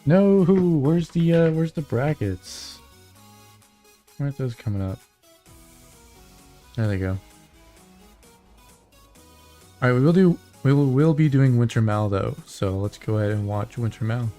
No, where's the brackets? Where aren't those coming up? There they go. Alright, we will be doing Winter Mal though, so let's go ahead and watch Winter Mal.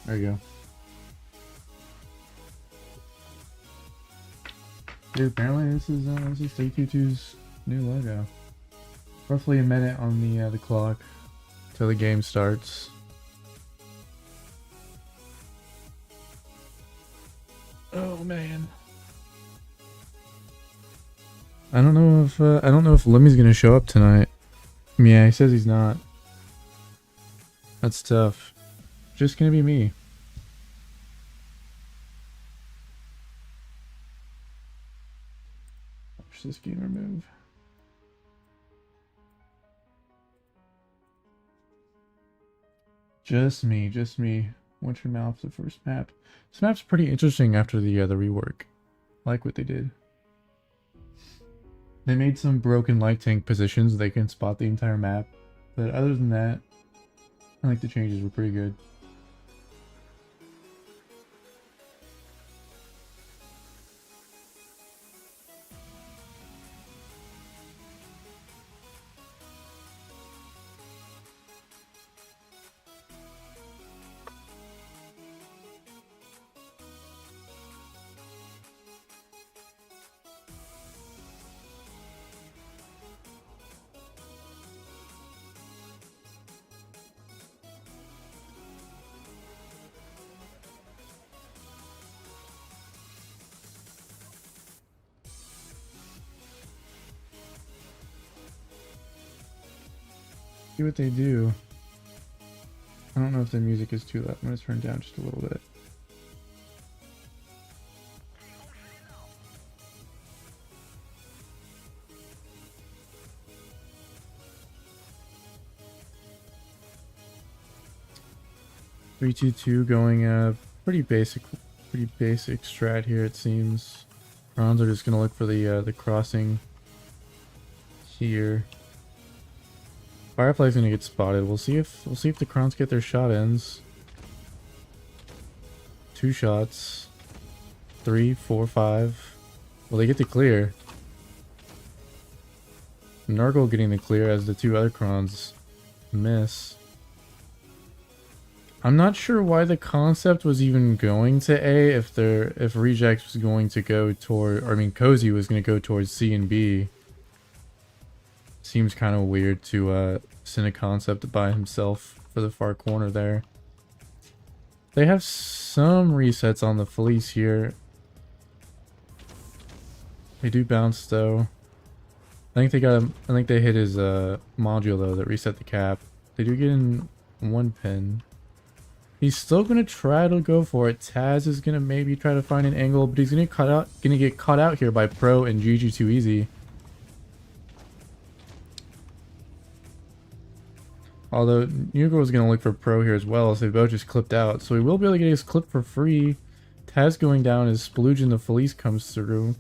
There you go. Dude, apparently this is 322's new logo. Roughly a minute on the clock till the game starts. Oh man. I don't know if Limmy's gonna show up tonight. Yeah, he says he's not. That's tough. Just gonna be me. Watch this gamer move. Just me. Winter Mal's the first map. This map's pretty interesting after the rework. I like what they did. They made some broken light tank positions they can spot the entire map, but other than that, I think the changes were pretty good. See what they do. I don't know if the music is too loud. I'm going to turn it down just a little bit. Three, two, two, going pretty basic strat here. It seems. Browns are just going to look for the crossing here. Firefly's gonna get spotted. We'll see if the Crowns get their shot ends. 2 shots. 3, 4, 5. Well, they get the clear. Nurgle getting the clear as the 2 other Crowns miss. I'm not sure why the concept was even going to A if Rejects was going to go toward, or I mean Cozy was going to go towards C and B. Seems kind of weird to send a concept by himself for the far corner there. They have some resets on the Felice here. They do bounce though. I think they hit his module though that reset the cap. They do get in 1 pin. He's still gonna try to go for it. Taz is gonna maybe try to find an angle, but he's gonna get caught out here by Pro and GG Too Easy. Although Nugo is going to look for Pro here as well, so they both just clipped out. So he will be able to get his clip for free. Taz going down as Splooge and the Felice comes through.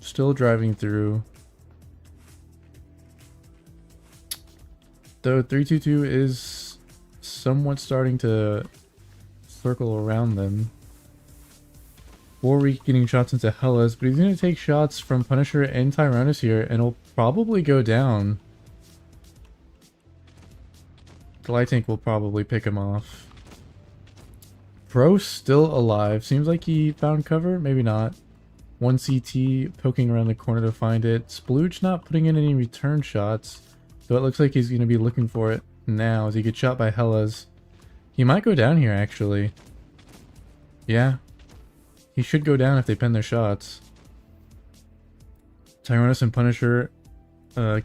Still driving through. Though 322 is somewhat starting to circle around them. Warwick getting shots into Hellas, but he's going to take shots from Punisher and Tyrannus here, and he'll probably go down. The light tank will probably pick him off. Pro still alive. Seems like he found cover. Maybe not. 1 CT poking around the corner to find it. Splooge not putting in any return shots. So it looks like he's going to be looking for it now as he gets shot by Hellas. He might go down here actually. Yeah. He should go down if they pin their shots. Tyrannus and Punisher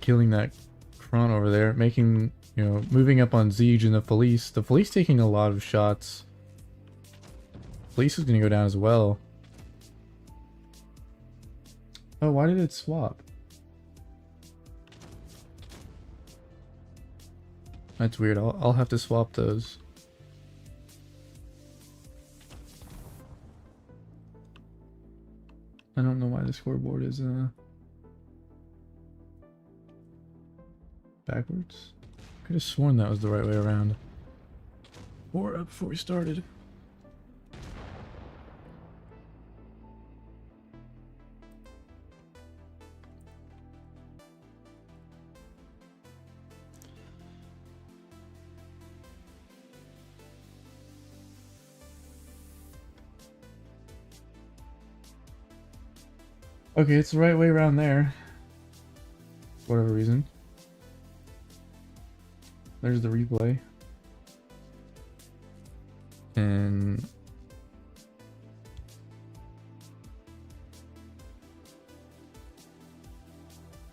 killing that Kron over there, making, you know, moving up on Siege and the Felice. The Felice taking a lot of shots. Felice is going to go down as well. Oh, why did it swap? That's weird. I'll have to swap those. I don't know why the scoreboard is backwards. Could have sworn that was the right way around. Or up before we started. Okay, it's the right way around there. For whatever reason. There's the replay. And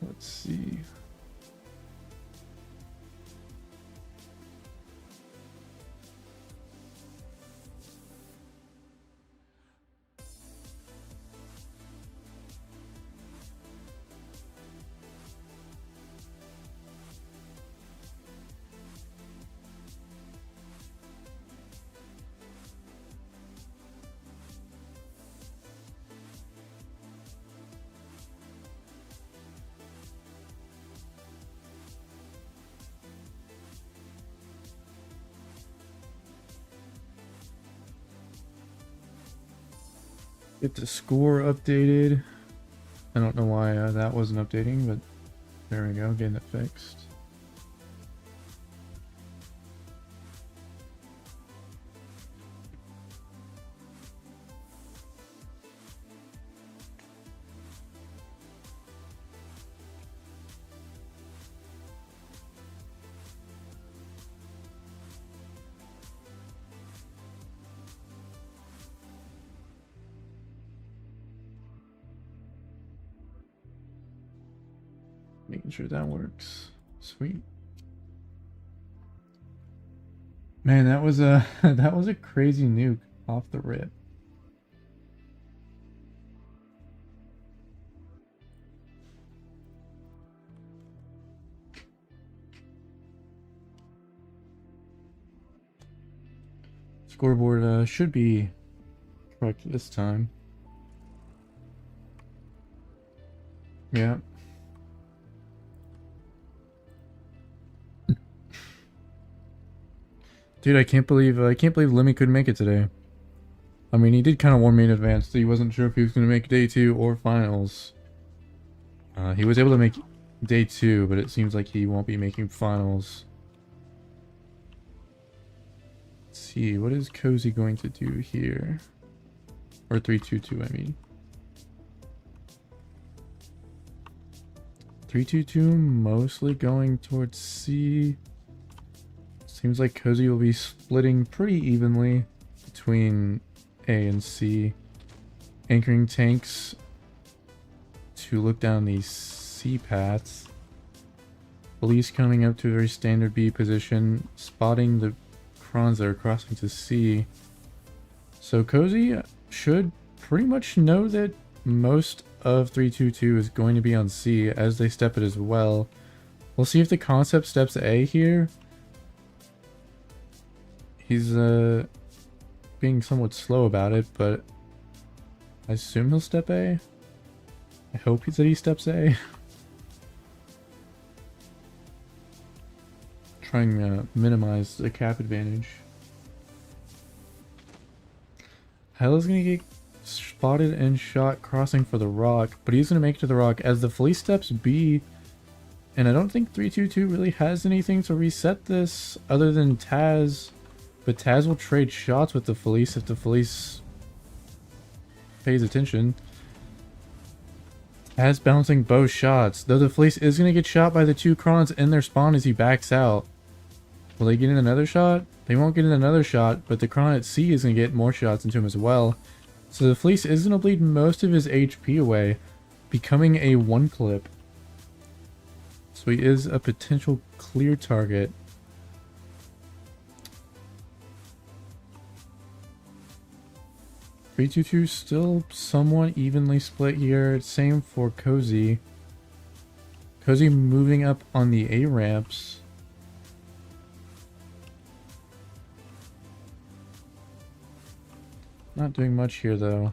let's see. Get the score updated. I don't know why that wasn't updating, but there we go, getting it fixed. Making sure that works. Sweet. Man, that was a that was a crazy nuke off the rip. Scoreboard should be correct this time. Yeah. Dude, I can't believe Lemmy couldn't make it today. I mean, he did kind of warn me in advance that he wasn't sure if he was going to make day 2 or finals. He was able to make day 2, but it seems like he won't be making finals. Let's see, what is Cozy going to do here? Or 322, I mean. 322 mostly going towards C. Seems like Cozy will be splitting pretty evenly between A and C. Anchoring tanks to look down these C paths. Police coming up to a very standard B position, spotting the Krons that are crossing to C. So Cozy should pretty much know that most of 322 is going to be on C as they step it as well. We'll see if the concept steps A here. He's being somewhat slow about it, but I assume he'll step A. I hope that he steps A. Trying to minimize the cap advantage. Hyla's gonna get spotted and shot crossing for the rock, but he's gonna make it to the rock as the Felice steps B. And I don't think 322 really has anything to reset this other than Taz. But Taz will trade shots with the Felice if the Felice pays attention. Taz bouncing both shots. Though the Felice is going to get shot by the 2 Krons in their spawn as he backs out. Will they get in another shot? They won't get in another shot, but the Kron at C is going to get more shots into him as well. So the Felice is going to bleed most of his HP away, becoming a 1 clip. so he is a potential clear target. (3-2-2) still somewhat evenly split here. Same for Cozy. Cozy moving up on the A ramps. Not doing much here though.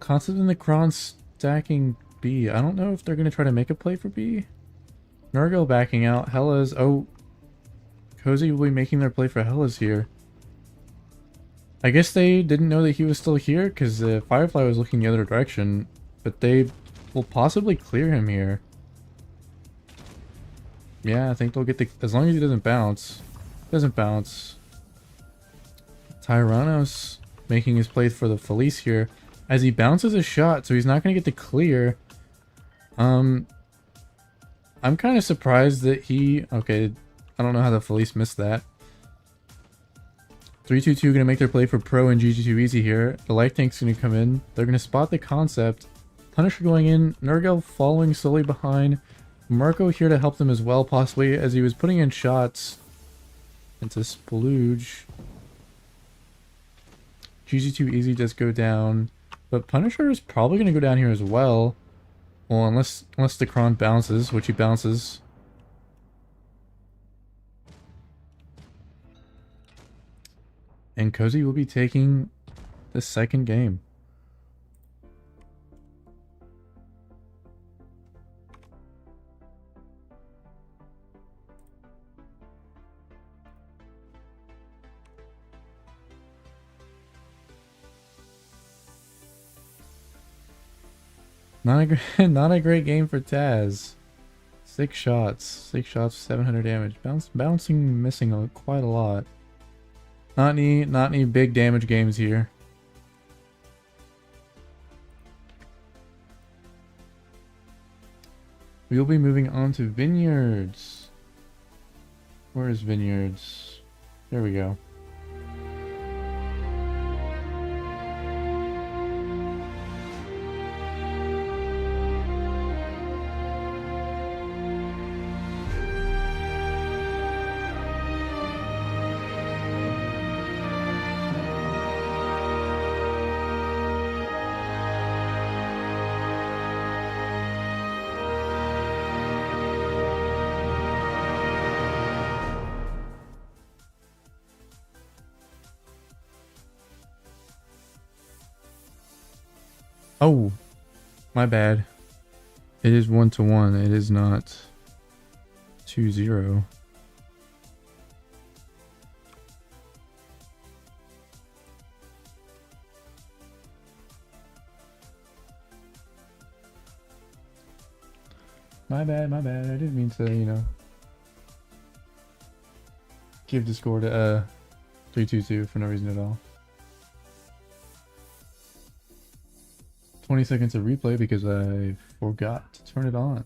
Concept in the Kron stacking B. I don't know if they're going to try to make a play for B. Nurgle backing out. Hella's... Oh. Cozy will be making their play for Hella's here. I guess they didn't know that he was still here because Firefly was looking the other direction. But they will possibly clear him here. Yeah, I think they'll get the... As long as he doesn't bounce. Doesn't bounce. Tyrannos making his play for the Felice here. As he bounces a shot, so he's not going to get the clear. I'm kind of surprised that he... Okay, I don't know how the Felice missed that. 3-2-2 going to make their play for Pro and GG2 Easy here. The Life Tank's going to come in. They're going to spot the concept. Punisher going in. Nurgle following slowly behind. Marco here to help them as well, possibly, as he was putting in shots into Splooge. GG2 Easy does go down. But Punisher is probably going to go down here as well. Well, unless the Kron bounces, which he bounces. And Cozy will be taking the second game. Not a great game for Taz. 6 shots, 700 damage. Bouncing, missing quite a lot. Not any big damage games here. We'll be moving on to Vineyards. Where is Vineyards? There we go. Oh, my bad. It is 1-1. It is not 2-0. My bad, my bad. I didn't mean to, you know, give the score to 3-2-2 for no reason at all. 20 seconds of replay because I forgot to turn it on.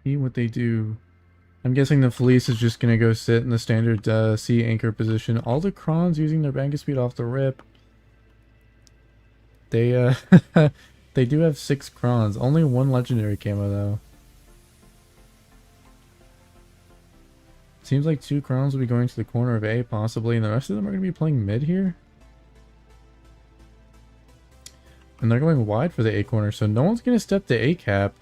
See what they do. I'm guessing the Felice is just going to go sit in the standard C anchor position. All the Krons using their bank speed off the rip. They they do have 6 Krons. Only 1 legendary camo though. Seems like 2 Krons will be going to the corner of A possibly, and the rest of them are going to be playing mid here. And they're going wide for the A corner, so no one's going to step to A cap.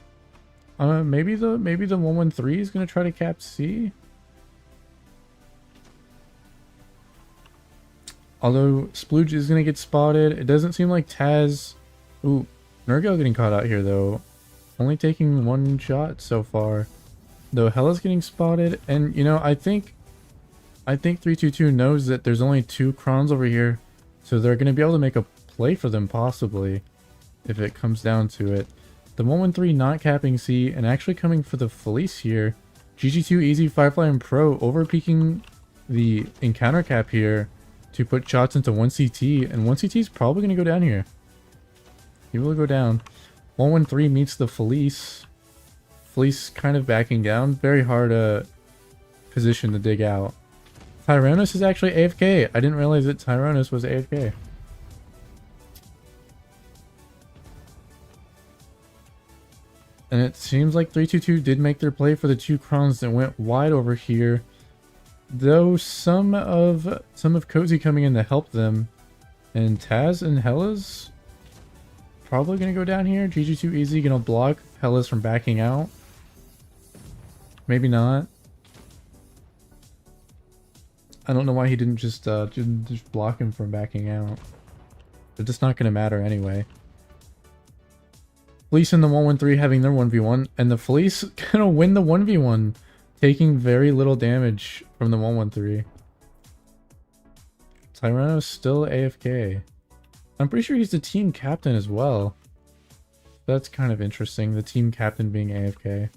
Maybe the 113 is gonna try to cap C. Although Splooge is gonna get spotted, it doesn't seem like Taz. Ooh, Nurgle getting caught out here though, only taking 1 shot so far. Though Hella's getting spotted, and you know, I think 322 knows that there's only 2 crons over here, so they're gonna be able to make a play for them possibly, if it comes down to it. The 113 not capping C and actually coming for the Felice here. GG2 Easy, Firefly, and Pro overpeaking the encounter cap here to put shots into 1CT, and 1CT is probably gonna go down here. He will go down. 113 meets the Felice. Felice kind of backing down. Very hard position to dig out. Tyrannos is actually AFK. I didn't realize that Tyrannos was AFK. And it seems like 322 did make their play for the 2 crons that went wide over here. Though some of Cozy coming in to help them. And Taz and Hella's probably going to go down here. GG2 Easy going to block Hella's from backing out. Maybe not. I don't know why he didn't just block him from backing out. It's just not going to matter anyway. Felice and the 113 having their 1v1, and the Felice gonna win the 1v1, taking very little damage from the 113. Tyranno's still AFK. I'm pretty sure he's the team captain as well. That's kind of interesting, the team captain being AFK.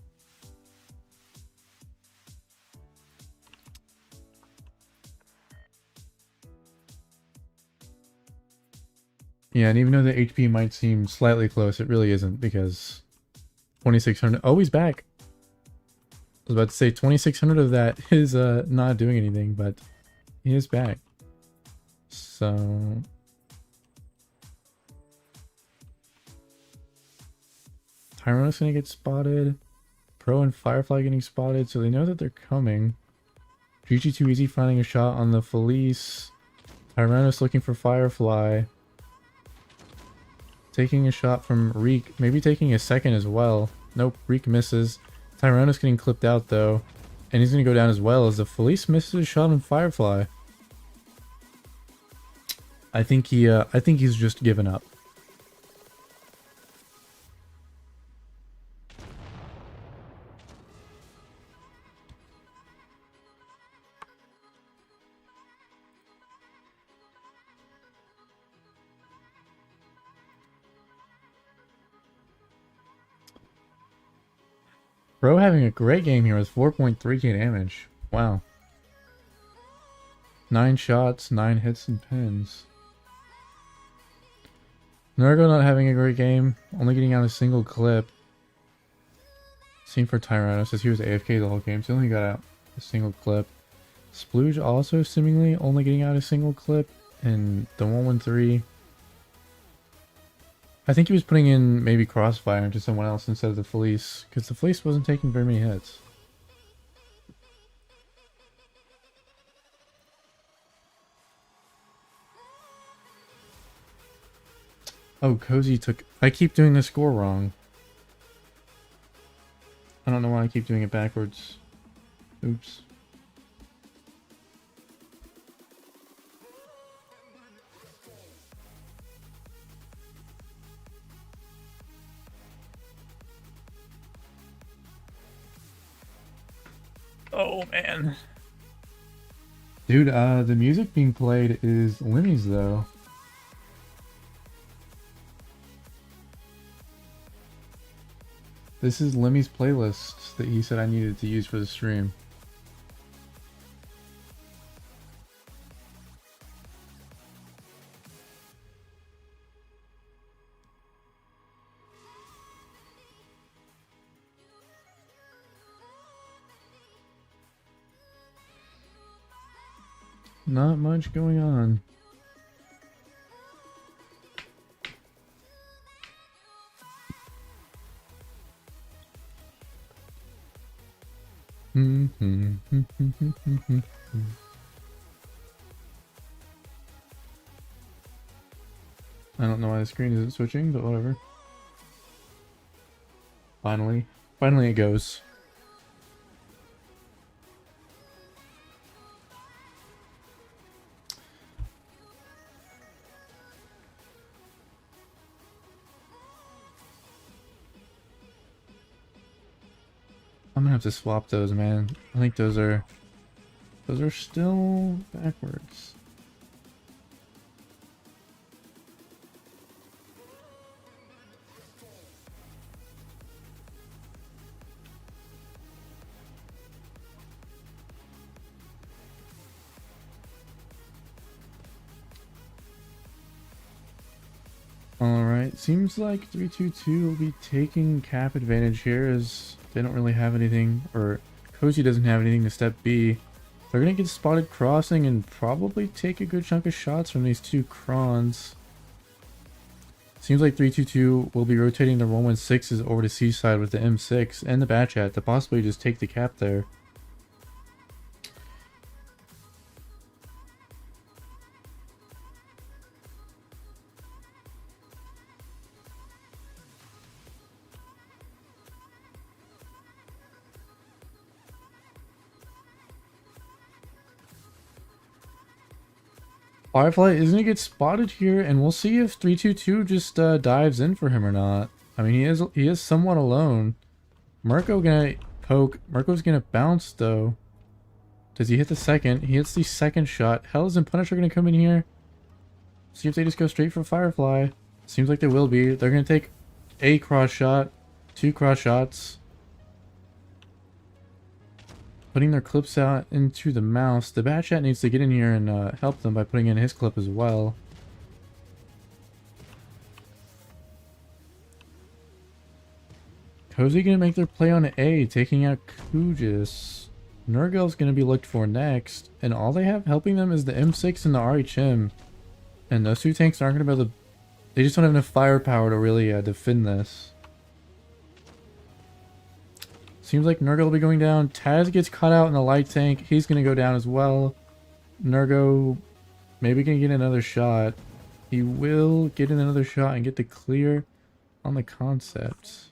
Yeah, and even though the HP might seem slightly close, it really isn't, because 2600... Oh, he's back! I was about to say 2600 of that is not doing anything, but he is back. So... Tyranno's gonna get spotted. Pro and Firefly getting spotted, so they know that they're coming. GG2 Easy finding a shot on the Felice. Tyrannos looking for Firefly. Taking a shot from Reek, maybe taking a second as well. Nope, Reek misses. Tyrannos getting clipped out though, and he's gonna go down as well as the Felice misses a shot on Firefly. I think he's just given up. Bro having a great game here with 4.3k damage. Wow. 9 shots, 9 hits and pins. Nargo not having a great game, only getting out a single clip. Same for Tyranno, says he was AFK the whole game, so he only got out a single clip. Splooge also seemingly only getting out a single clip, and the 113... I think he was putting in maybe Crossfire into someone else instead of the Felice, because the Felice wasn't taking very many hits. Oh, Cozy took... I keep doing the score wrong. I don't know why I keep doing it backwards. Oops. Oh, man. Dude, the music being played is Limmy's, though. This is Limmy's playlist that he said I needed to use for the stream. Not much going on. I don't know why the screen isn't switching, but whatever. Finally it goes. I'm gonna have to swap those, man. I think those are still backwards. Alright, seems like 322 will be taking cap advantage here as they don't really have anything, or Cozy doesn't have anything to step B. They're gonna get spotted crossing and probably take a good chunk of shots from these two Krons. Seems like 322 will be rotating the 116s over to C side with the M6 and the Batchat to possibly just take the cap there. Firefly is going to get spotted here, and we'll see if 322 just dives in for him or not. I mean, he is somewhat alone. Mirko going to poke. Mirko's going to bounce, though. Does he hit the second? He hits the second shot. Hells and Punisher are going to come in here. See if they just go straight for Firefly. Seems like they will be. They're going to take a cross shot, 2 cross shots. Putting their clips out into the mouse. The Batchat needs to get in here and help them by putting in his clip as well. Cozy gonna make their play on A, taking out Kujis. Nurgel's gonna be looked for next, and all they have helping them is the M6 and the RHM. And those two tanks aren't gonna be able to. They just don't have enough firepower to really defend this. Seems like Nurgle will be going down. Taz gets caught out in the light tank. He's going to go down as well. Nurgo maybe going to get another shot. He will get in another shot and get the clear on the concept.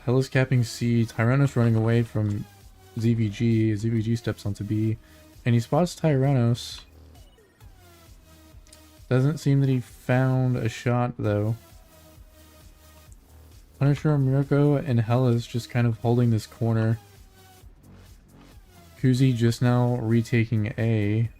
Hell is capping C. Tyrannos running away from ZVG. ZVG steps onto B. And he spots Tyrannos. Doesn't seem that he found a shot though. Punisher, Mirko, and Hellas just kind of holding this corner. Kuzi just now retaking A.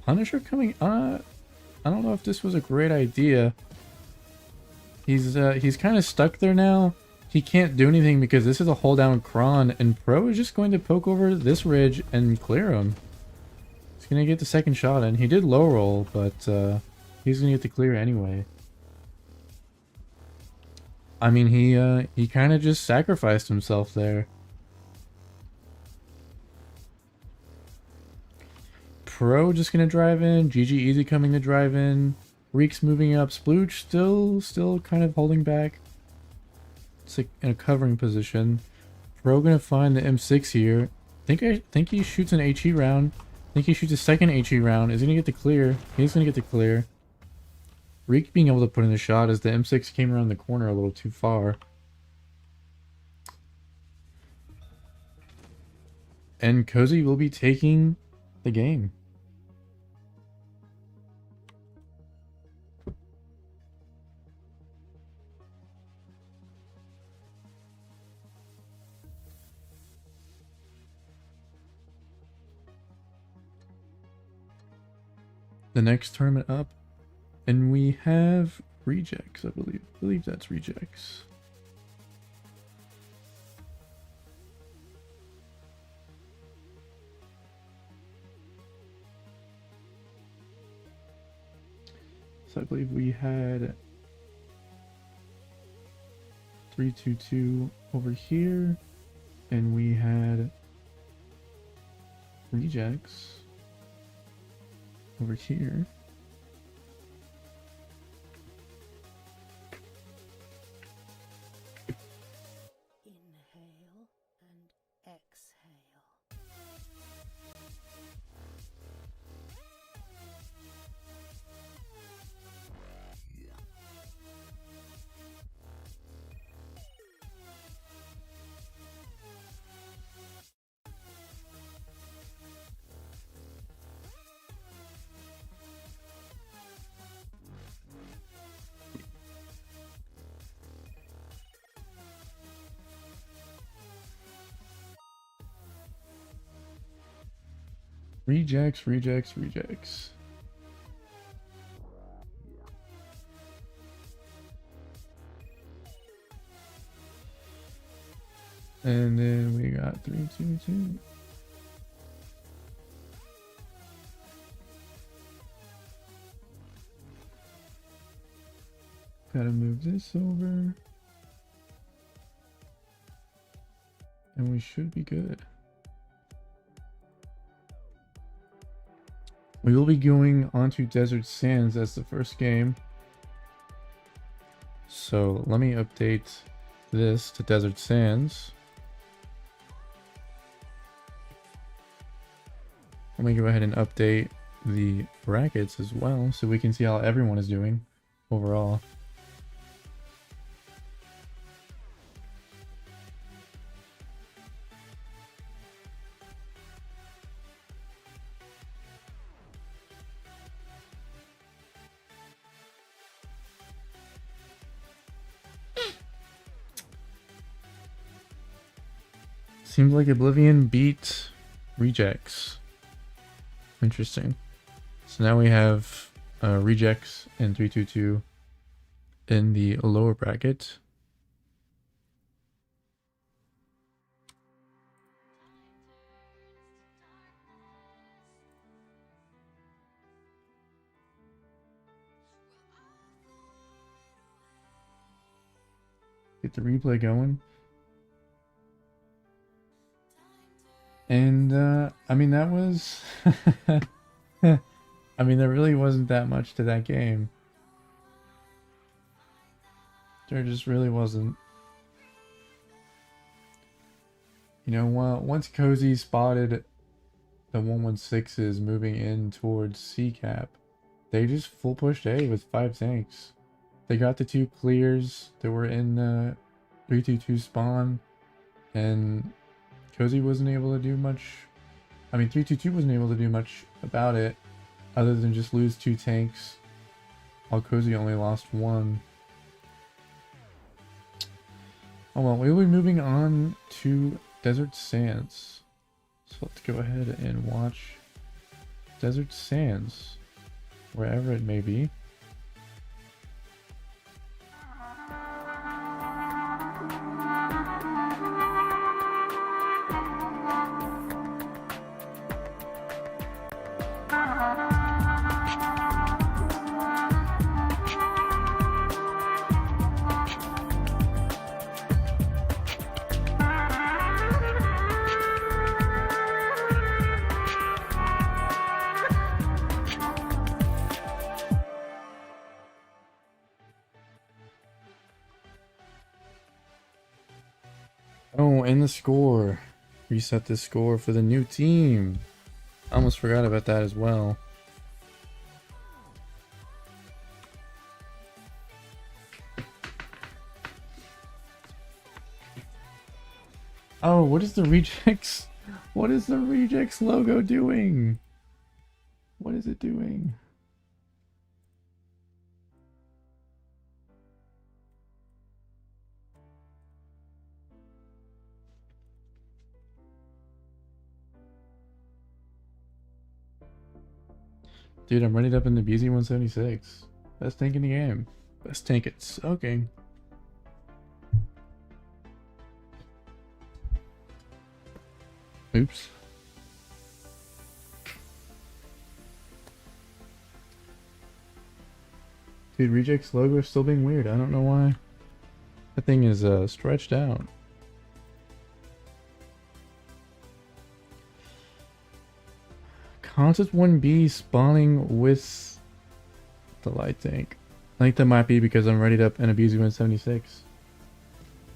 Punisher coming I don't know if this was a great idea. He's kind of stuck there now. He can't do anything because this is a hold down Kron, and Pro is just going to poke over this ridge and clear him. He's going to get the second shot in. He did low roll, but he's going to get the clear anyway. I mean, he kind of just sacrificed himself there. Pro just going to drive in. GG Easy coming to drive in. Reek's moving up. Splooge still kind of holding back. It's like in a covering position. Pro gonna find the M6 here. I think he shoots an HE round. I think he shoots a second HE round. Is he gonna get the clear? He's gonna get the clear. Reek being able to put in a shot as the M6 came around the corner a little too far. And Cozy will be taking the game. The next tournament up, and we have rejects, I believe that's rejects. So I believe we had 322 over here, and we had rejects over here. Inhale and exhale. Rejects, rejects, rejects. And then we got 3, 2, 2. Gotta move this over. And we should be good. We will be going onto Desert Sands as the first game. So let me update this to Desert Sands. Let me go ahead and update the brackets as well so we can see how everyone is doing overall. Seems like Oblivion beat Rejects. Interesting. So now we have Rejects and 322 in the lower bracket. Get the replay going. And, I mean, that was... I mean, there really wasn't that much to that game. There just really wasn't. You know, once Cozy spotted the 116s moving in towards C-cap, they just full pushed A with 5 tanks. They got the 2 clears that were in the 322 spawn, and Cozy wasn't able to do much. I mean, 322 wasn't able to do much about it other than just lose 2 tanks, while Cozy only lost 1. Oh well, we'll be moving on to Desert Sands. So let's go ahead and watch Desert Sands, wherever it may be. Oh, and the score. Reset the score for the new team. I almost forgot about that as well. Oh, what is the Rejects? What is the Rejects logo doing? What is it doing? Dude, I'm ready up in the BZ-176. Best tank in the game. Best tank it's okay. Oops. Dude, Reject's logo is still being weird. I don't know why. That thing is stretched out. Concept 1B spawning with the light tank. I think that might be because I'm readied up in a BZ-176.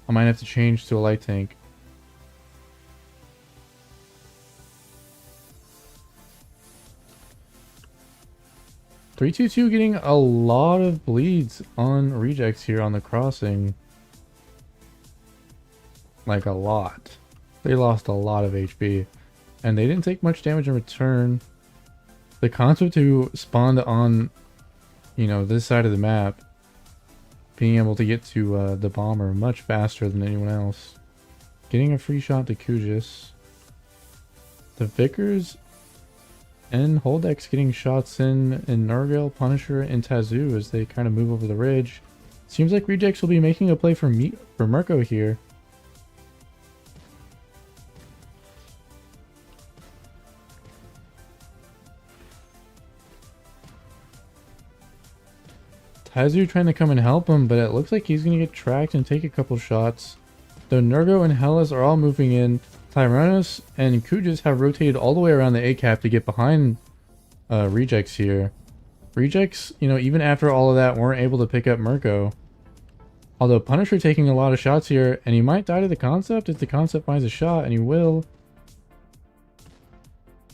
I might have to change to a light tank. .322 getting a lot of bleeds on Rejects here on the crossing. Like a lot. They lost a lot of HP. And they didn't take much damage in return. The Concept who spawned on, you know, this side of the map, being able to get to the bomber much faster than anyone else. Getting a free shot to Kujis. The Vickers And Holdex getting shots in Nargile, Punisher, and Tazoo as they kind of move over the ridge. Seems like Rejects will be making a play for Mirko here. Tazoo trying to come and help him, but it looks like he's going to get tracked and take a couple shots. Though Nurgo and Hellas are all moving in, Tyrannus and Kujas have rotated all the way around the A-cap to get behind Rejects here. Rejects, you know, even after all of that, weren't able to pick up Mirko. Although Punisher taking a lot of shots here, and he might die to the concept if the concept finds a shot, and he will.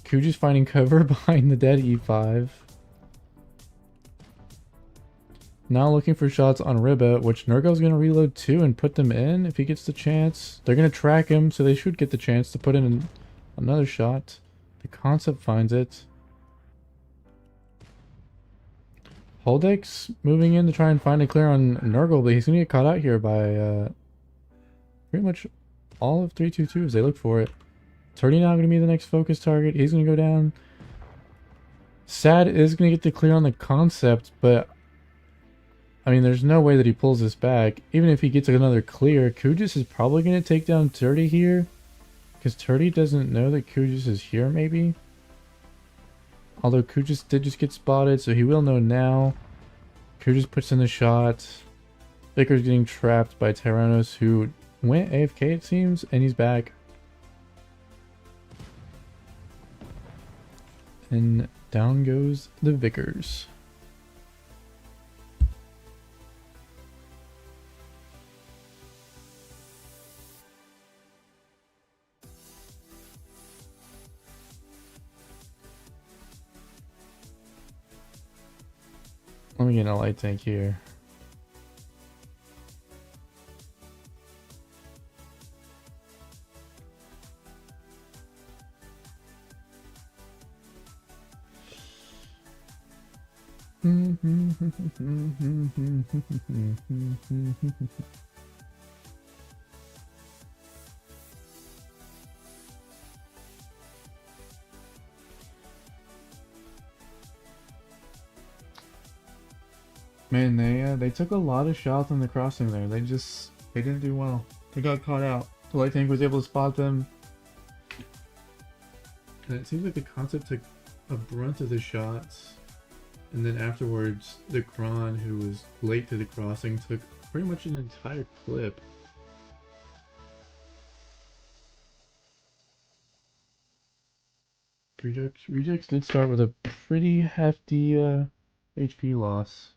Kujas finding cover behind the dead E5. Now looking for shots on Ribba, which Nurgo's going to reload too and put them in if he gets the chance. They're going to track him, so they should get the chance to put in another shot. The concept finds it. Holdex moving in to try and find a clear on Nurgle, but he's going to get caught out here by pretty much all of 322 as they look for it. 30 now going to be the next focus target. He's going to go down. Sad is going to get the clear on the concept, but I mean, there's no way that he pulls this back. Even if he gets another clear, Kujas is probably going to take down Turdy here. Because Turdy doesn't know that Kujas is here, maybe. Although Kujas did just get spotted, so he will know now. Kujas puts in the shot. Vickers getting trapped by Tyrannos, who went AFK, it seems, and he's back. And down goes the Vickers. Let me get a light tank here. Man, they took a lot of shots on the crossing there. They didn't do well. They got caught out. The light tank was able to spot them. And it seems like the concept took a brunt of the shots. And then afterwards, the Kron, who was late to the crossing, took pretty much an entire clip. Rejects did start with a pretty hefty HP loss.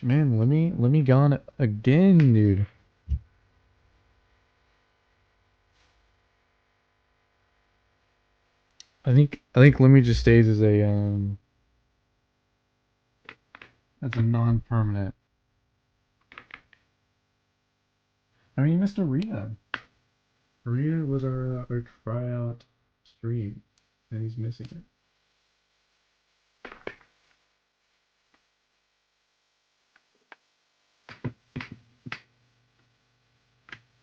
Man, let me gone again, dude. I think let me just stays as a non-permanent. I mean, he missed Arena. Arena was our tryout stream, and he's missing it.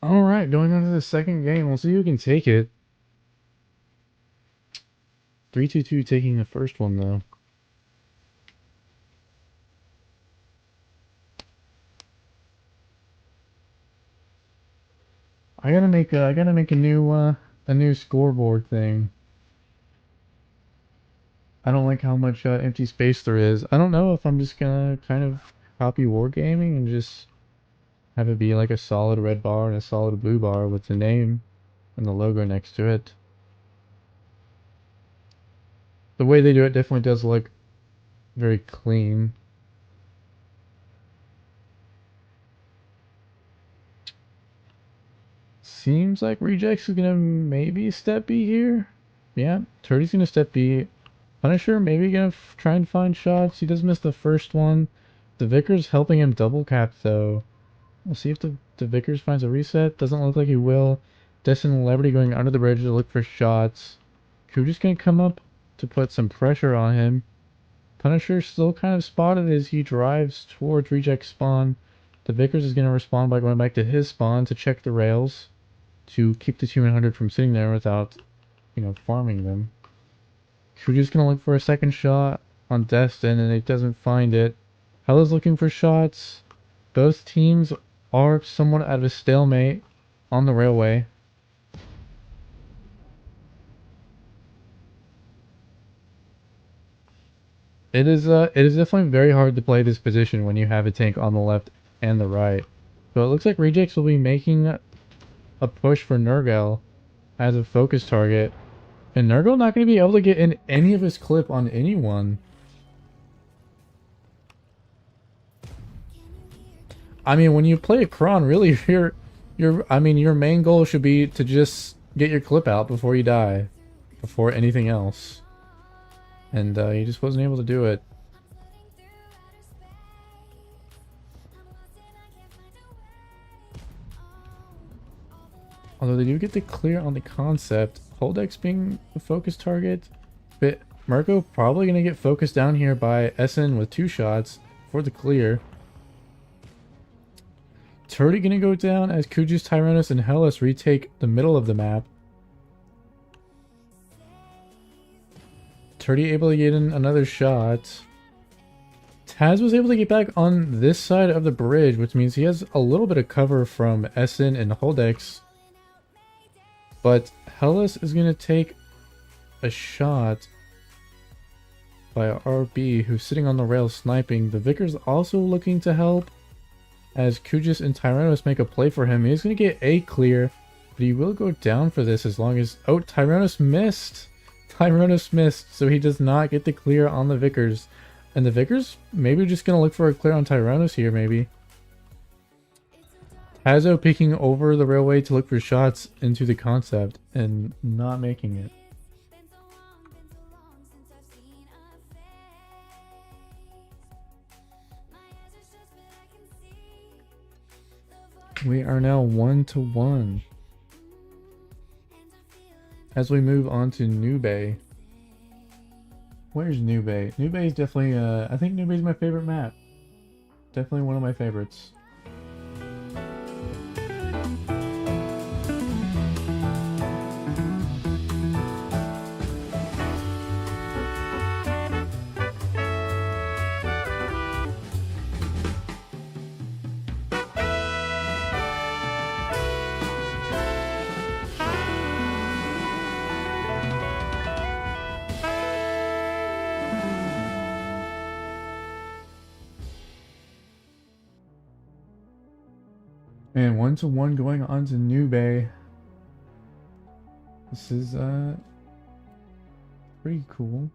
Alright, going on to the second game. We'll see who can take it. 322 taking the first one, though. I gotta make a new scoreboard thing. I don't like how much empty space there is. I don't know if I'm just gonna kind of copy Wargaming and just have it be like a solid red bar and a solid blue bar with the name and the logo next to it. The way they do it definitely does look very clean. Seems like Rejects is gonna maybe step B here. Yeah, Turdy's gonna step B. Punisher maybe gonna try and find shots. He does miss the first one. The Vickers helping him double cap though. We'll see if the Vickers finds a reset. Doesn't look like he will. Destin and Liberty going under the bridge to look for shots. Kuja's gonna come up to put some pressure on him. Punisher still kind of spotted as he drives towards reject spawn. The Vickers is going to respond by going back to his spawn to check the rails to keep the 200 from sitting there without, farming them. Kuju's going to look for a second shot on Destin, and it doesn't find it. Hella's looking for shots. Both teams are somewhat out of a stalemate on the railway. It is definitely very hard to play this position when you have a tank on the left and the right. So it looks like Rejects will be making a push for Nurgle as a focus target. And Nurgle not going to be able to get in any of his clip on anyone. I mean, when you play a Kron, really, your main goal should be to just get your clip out before you die, before anything else. And he just wasn't able to do it. Although they do get the clear on the concept, Holdex being the focus target, but Mirko probably going to get focused down here by SN with 2 shots for the clear. Turdy going to go down as Kujus, Tyrannus, and Hellas retake the middle of the map. Turdy able to get in another shot. Taz was able to get back on this side of the bridge, which means he has a little bit of cover from SN and Holdex. But Hellas is going to take a shot by RB, who's sitting on the rail sniping. The Vickers also looking to help as Kujus and Tyrannus make a play for him. He's going to get a clear, but he will go down for this as long as... Oh, Tyrannus missed! Tyrannus missed, so he does not get the clear on the Vickers. And the Vickers maybe just going to look for a clear on Tyrannus here, maybe. Hazo peeking over the railway to look for shots into the concept and not making it. We are now 1-1. As we move on to New Bay. Where's New Bay? New Bay is definitely, I think New Bay is my favorite map. Definitely one of my favorites. And 1-1 going on to New Bay. This is pretty cool.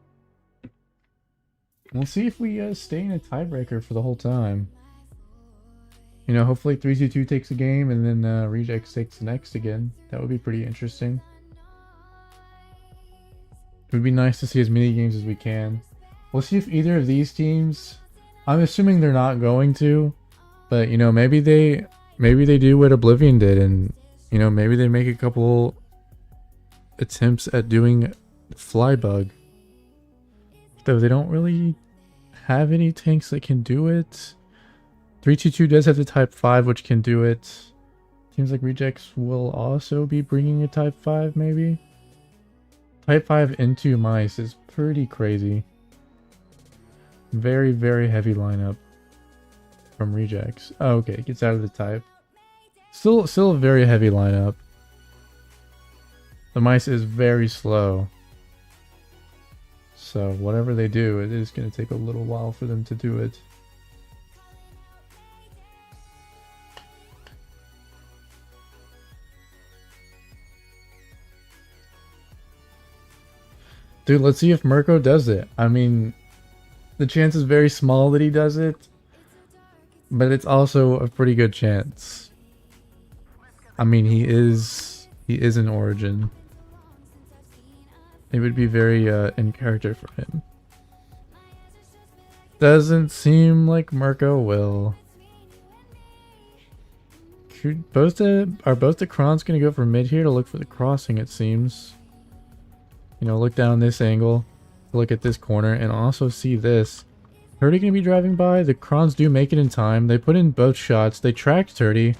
We'll see if we stay in a tiebreaker for the whole time. You know, hopefully 3-2-2 takes a game and then Rejects takes the next again. That would be pretty interesting. It would be nice to see as many games as we can. We'll see if either of these teams... I'm assuming they're not going to. But, you know, maybe they do what Oblivion did, and you know, maybe they make a couple attempts at doing Flybug. Though they don't really have any tanks that can do it. 3-2-2 does have the Type 5, which can do it. Seems like Rejects will also be bringing a Type 5, maybe. Type 5 into Mice is pretty crazy. Very, very heavy lineup from Rejects. Oh, okay, gets out of the type. Still a very heavy lineup. The Mice is very slow. So whatever they do, it is going to take a little while for them to do it. Dude, let's see if Mirko does it. I mean, the chance is very small that he does it, but it's also a pretty good chance. I mean, he is an Origin. It would be very in character for him. Doesn't seem like Mirko will. Are both the Krons going to go for mid here to look for the crossing, it seems. You know, look down this angle. look at this corner and also see this. 30 gonna be driving by. The Krons do make it in time. They put in both shots. They tracked 30.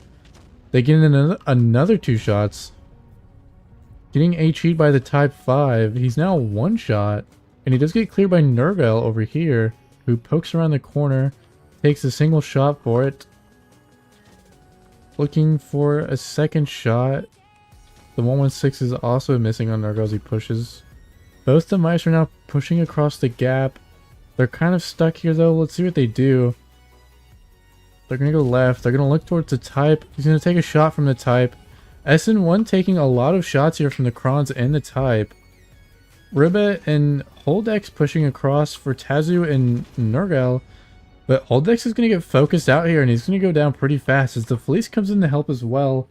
They get in another 2 shots. Getting HE'd by the Type 5. He's now 1 shot. And he does get cleared by Nergal over here, who pokes around the corner. Takes a single shot for it. Looking for a second shot. The 116 is also missing on Nergal as he pushes. Both the mice are now pushing across the gap. They're kind of stuck here though. Let's see what they do. They're going to go left. They're going to look towards the Type. He's going to take a shot from the Type. SN1 taking a lot of shots here from the Krons and the Type. Ribbit and Holdex pushing across for Tazu and Nergal. But Holdex is going to get focused out here and he's going to go down pretty fast as the Fleece comes in to help as well.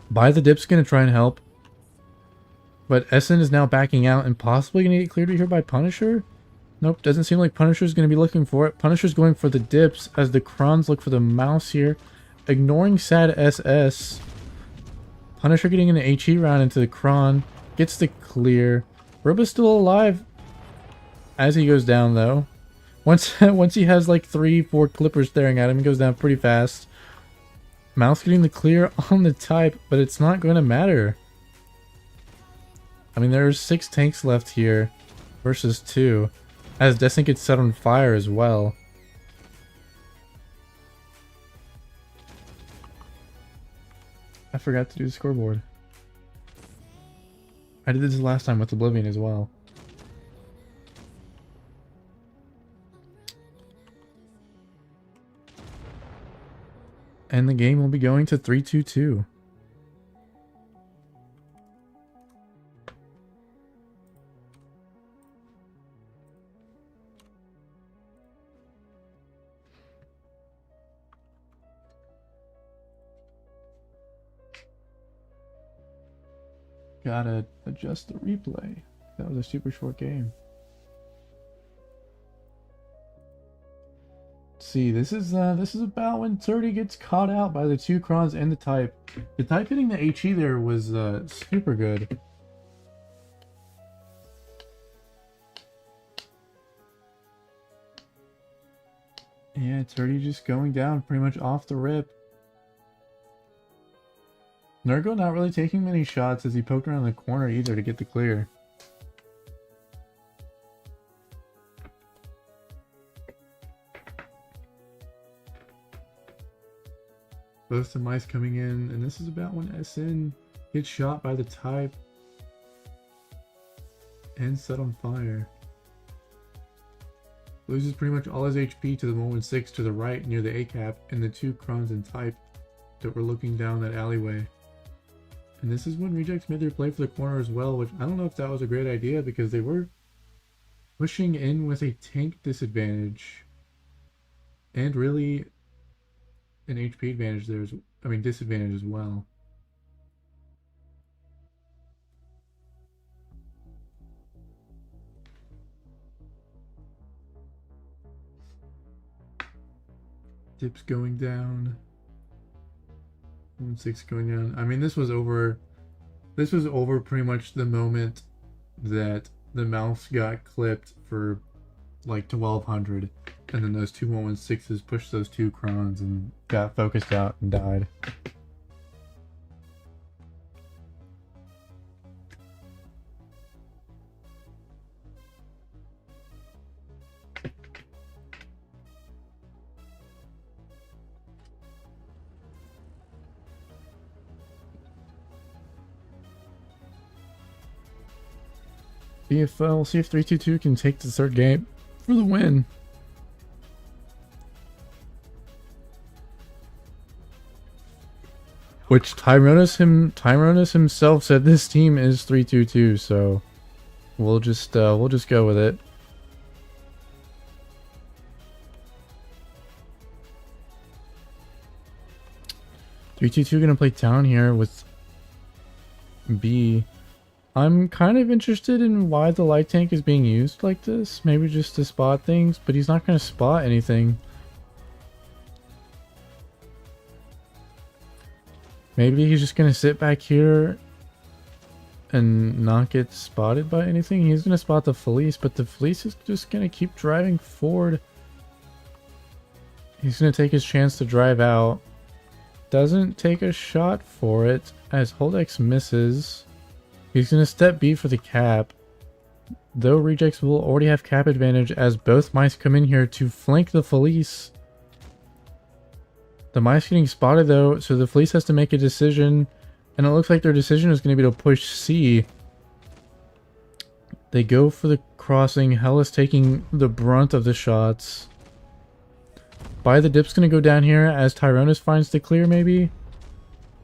By the Dip's going to try and help. But SN is now backing out and possibly going to get cleared here by Punisher. Nope, doesn't seem like Punisher's going to be looking for it. Punisher's going for the Dips as the Krons look for the mouse here. Ignoring Sad SS. Punisher getting an HE round into the Kron. Gets the clear. Roba's still alive as he goes down though. Once he has like 3-4 clippers staring at him, he goes down pretty fast. Mouse getting the clear on the Type, but it's not going to matter. I mean, there's 6 tanks left here versus 2. As Destiny gets set on fire as well. I forgot to do the scoreboard. I did this last time with Oblivion as well. And the game will be going to 3-2-2. Gotta adjust the replay. That was a super short game. See, this is about when 30 gets caught out by the 2 Krons and the Type. The Type hitting the HE there was super good. Yeah, 30 just going down pretty much off the rip. Nergal not really taking many shots as he poked around the corner either to get the clear. Both the mice coming in, and this is about when SN gets shot by the Type and set on fire. Loses pretty much all his HP to the 116 to the right near the A-cap and the 2 Krons and Type that were looking down that alleyway. And this is when Rejects made their play for the corner as well, which I don't know if that was a great idea because they were pushing in with a tank disadvantage and really an HP advantage there, disadvantage as well. Dips going down. 1-6 going down. I mean, this was over pretty much the moment that the mouse got clipped for like 1200, and then those 2 116s pushed those 2 Krons and got focused out and died. We'll see if 3-2-2 can take the 3rd game for the win. Which Tyronis himself said this team is 3-2-2, so we'll just go with it. (3-2-2) gonna play town here with B. I'm kind of interested in why the light tank is being used like this. Maybe just to spot things, but he's not going to spot anything. Maybe he's just going to sit back here and not get spotted by anything. He's gonna spot the Felice, but the Felice is just gonna keep driving forward. He's gonna take his chance to drive out. Doesn't take a shot for it as Holdex misses. He's gonna step B for the cap. Though Rejects will already have cap advantage as both mice come in here to flank the Felice. The mice getting spotted though, so the Felice has to make a decision. And it looks like their decision is going to be to push C. They go for the crossing. Hell is taking the brunt of the shots. By the dip's going to go down here as Tyronus finds the clear maybe.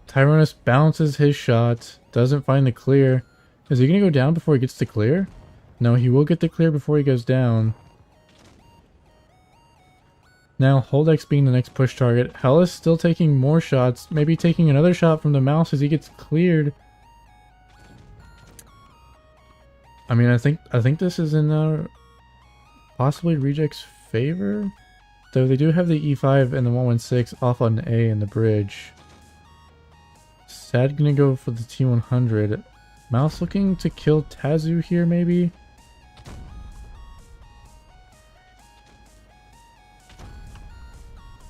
Tyronus bounces his shot. Doesn't find the clear. Is he going to go down before he gets the clear? No, he will get the clear before he goes down. Now, Holdex being the next push target. Hell is still taking more shots. Maybe taking another shot from the mouse as he gets cleared. I mean, I think this is in possibly Reject's favor. Though they do have the E5 and the 116 off on A in the bridge. Sad gonna go for the T100. Mouse looking to kill Tazu here maybe.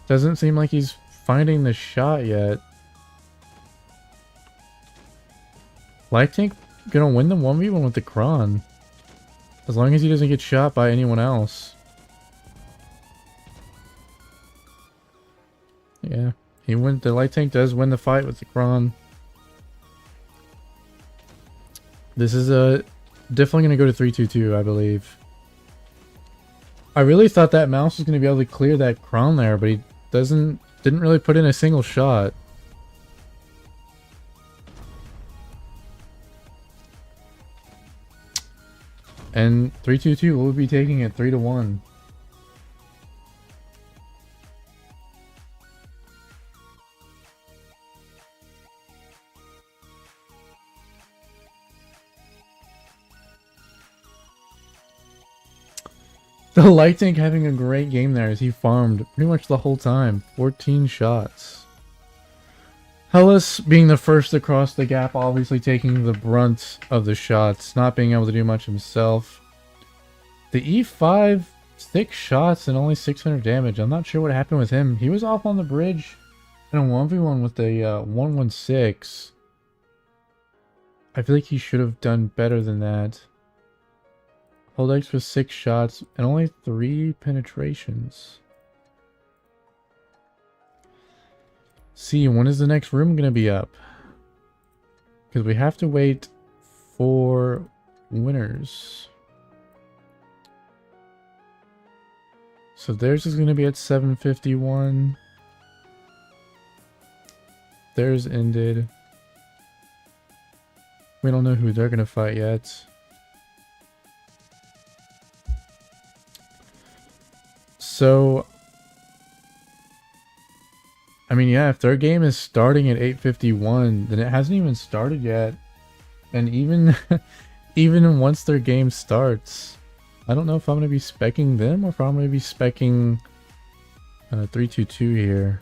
Doesn't seem like he's finding the shot yet. Light Tank gonna win the 1v1 with the Kron. As long as he doesn't get shot by anyone else. Yeah, the Light Tank does win the fight with the Kron. This is definitely gonna go to 3-2-2, I believe. I really thought that mouse was gonna be able to clear that Kron there, but he didn't really put in a single shot. And 3-2-2 will be taking it 3-1. The Light Tank having a great game there as he farmed pretty much the whole time. 14 shots. Hellas being the first across the gap, obviously taking the brunt of the shots, not being able to do much himself. The E5, 6 shots and only 600 damage. I'm not sure what happened with him. He was off on the bridge in a 1v1 with the 116. I feel like he should have done better than that. Holdex with 6 shots and only 3 penetrations. See, when is the next room going to be up? Because we have to wait for winners. So theirs is going to be at 7:51. Theirs ended. We don't know who they're going to fight yet. So, I mean, yeah, if their game is starting at 8:51, then it hasn't even started yet. And even even once their game starts, I don't know if I'm going to be speccing them or if I'm going to be speccing 3-2-2 here.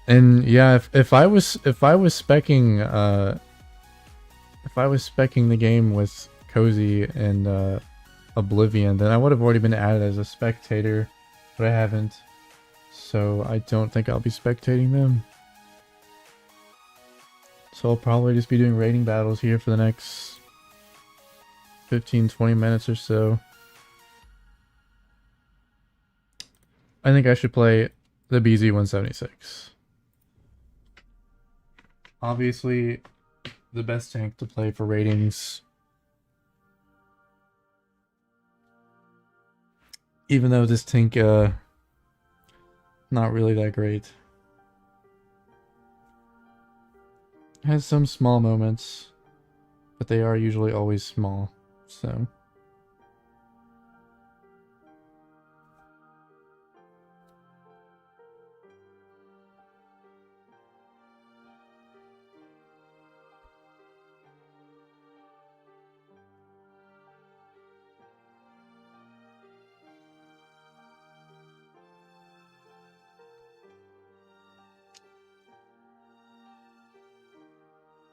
And yeah, if I was speccing the game with Cozy and Oblivion, then I would have already been added as a spectator, but I haven't. So I don't think I'll be spectating them. So I'll probably just be doing rating battles here for the next 15-20 minutes or so. I think I should play the BZ-176. Obviously, the best tank to play for ratings. Even though this tank, not really that great. Has some small moments, but they are usually always small, so.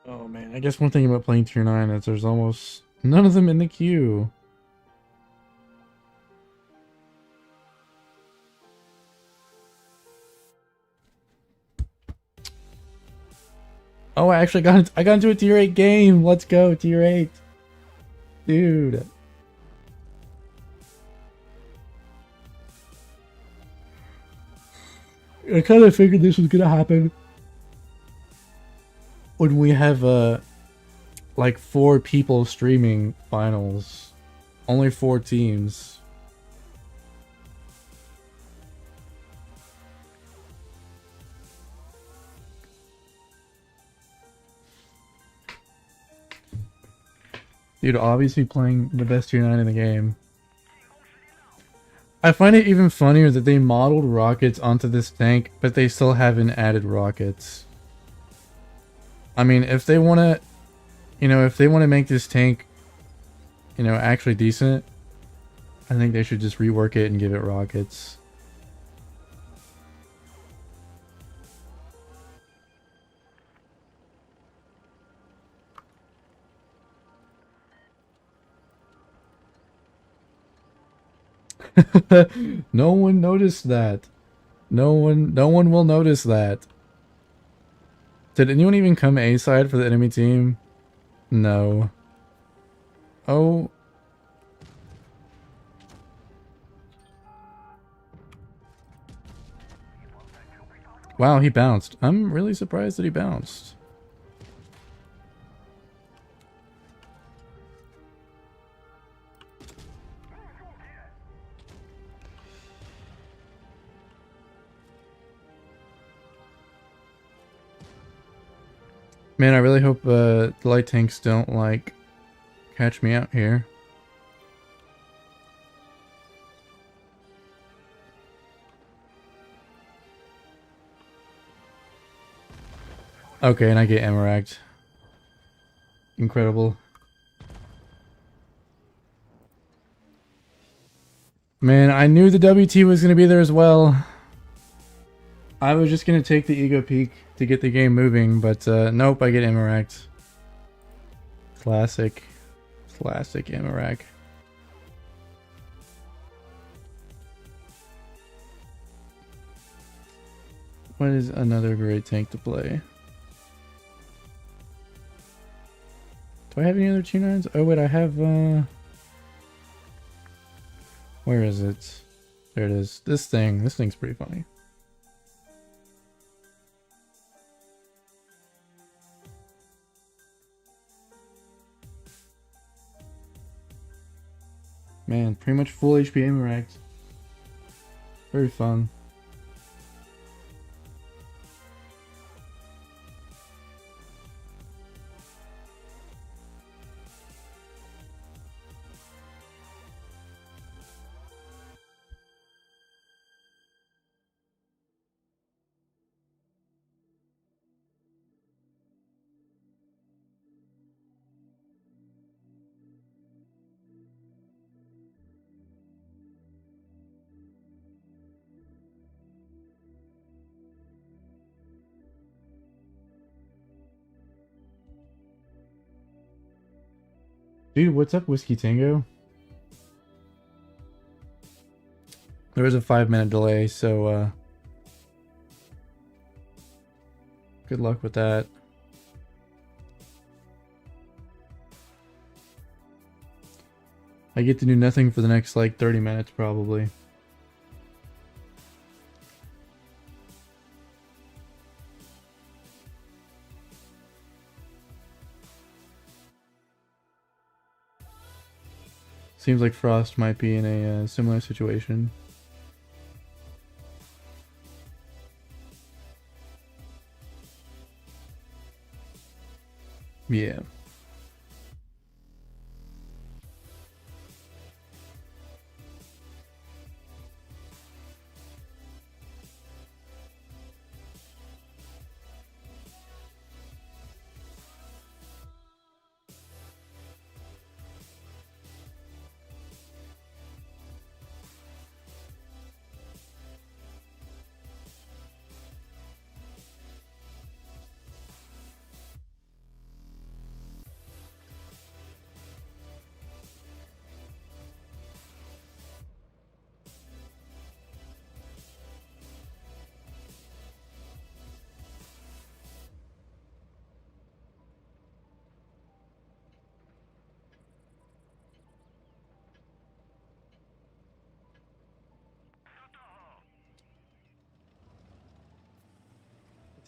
Oh man, I guess one thing about playing tier 9 is there's almost none of them in the queue. Oh, I got into a tier 8 game. Let's go, tier 8. Dude. I kind of figured this was gonna happen when we have like 4 people streaming finals. Only 4 teams. Dude, obviously playing the best tier 9 in the game. I find it even funnier that they modeled rockets onto this tank, but they still haven't added rockets. I mean, if they want to, if they want to make this tank, actually decent, I think they should just rework it and give it rockets. No one noticed that. No one will notice that. Did anyone even come A side for the enemy team? No. Oh. Wow, he bounced. I'm really surprised that he bounced. Man, I really hope the light tanks don't, like, catch me out here. Okay, and I get Emeracked. Incredible. Man, I knew the WT was going to be there as well. I was just going to take the ego peak to get the game moving, but nope, I get Emeracked. Classic. Classic Emerack. What is another great tank to play? Do I have any other tier 9s? Oh wait, I have where is it? There it is. This thing's pretty funny. Man, pretty much full HP Emeracked. Very fun. Dude, what's up, Whiskey Tango? There was a 5-minute delay, so good luck with that. I get to do nothing for the next like 30 minutes probably. Seems like Frost might be in a similar situation. Yeah.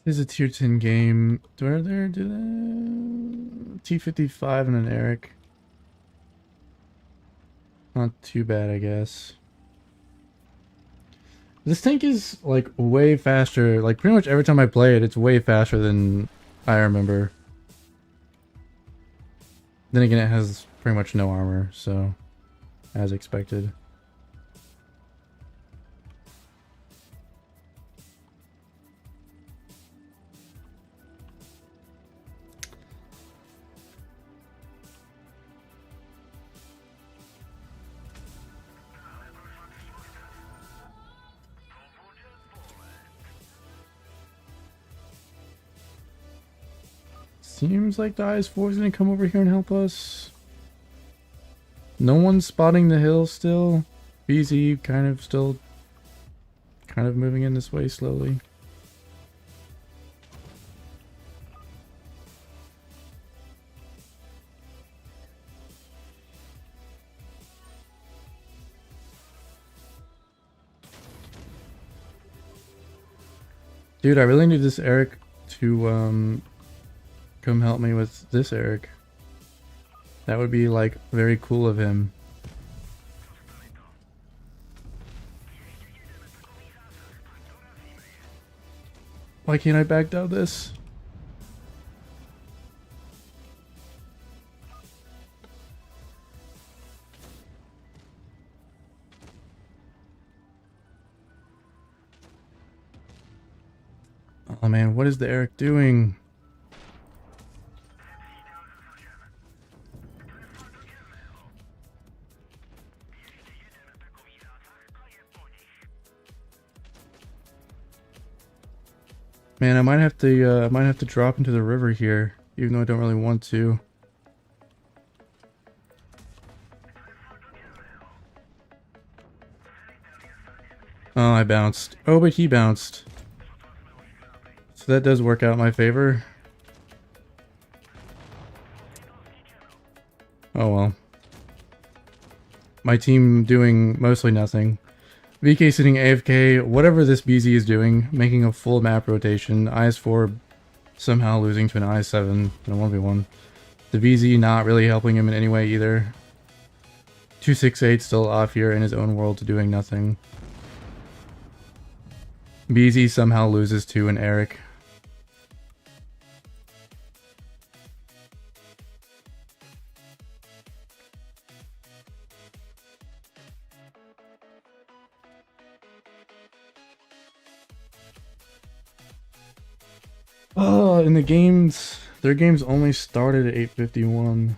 This is a tier 10 game. Do I there do that? T55 and an Eric. Not too bad, I guess. This tank is like way faster. Like pretty much every time I play it, it's way faster than I remember. Then again, it has pretty much no armor, so as expected. Seems like the IS-4 is going to come over here and help us. No one's spotting the hill still. BZ kind of moving in this way slowly. Dude, I really need this Eric to come help me with this Eric. That would be like very cool of him. Why can't I back down this? Oh man, what is the Eric doing? Man, I might have to drop into the river here, even though I don't really want to. Oh, I bounced. Oh, but he bounced. So that does work out in my favor. Oh well. My team doing mostly nothing. VK sitting AFK, whatever this BZ is doing, making a full map rotation. IS-4 somehow losing to an IS-7 in a 1v1. The BZ not really helping him in any way either. 268 still off here in his own world doing nothing. BZ somehow loses to an Eric. Oh, in the games, their games only started at 8:51.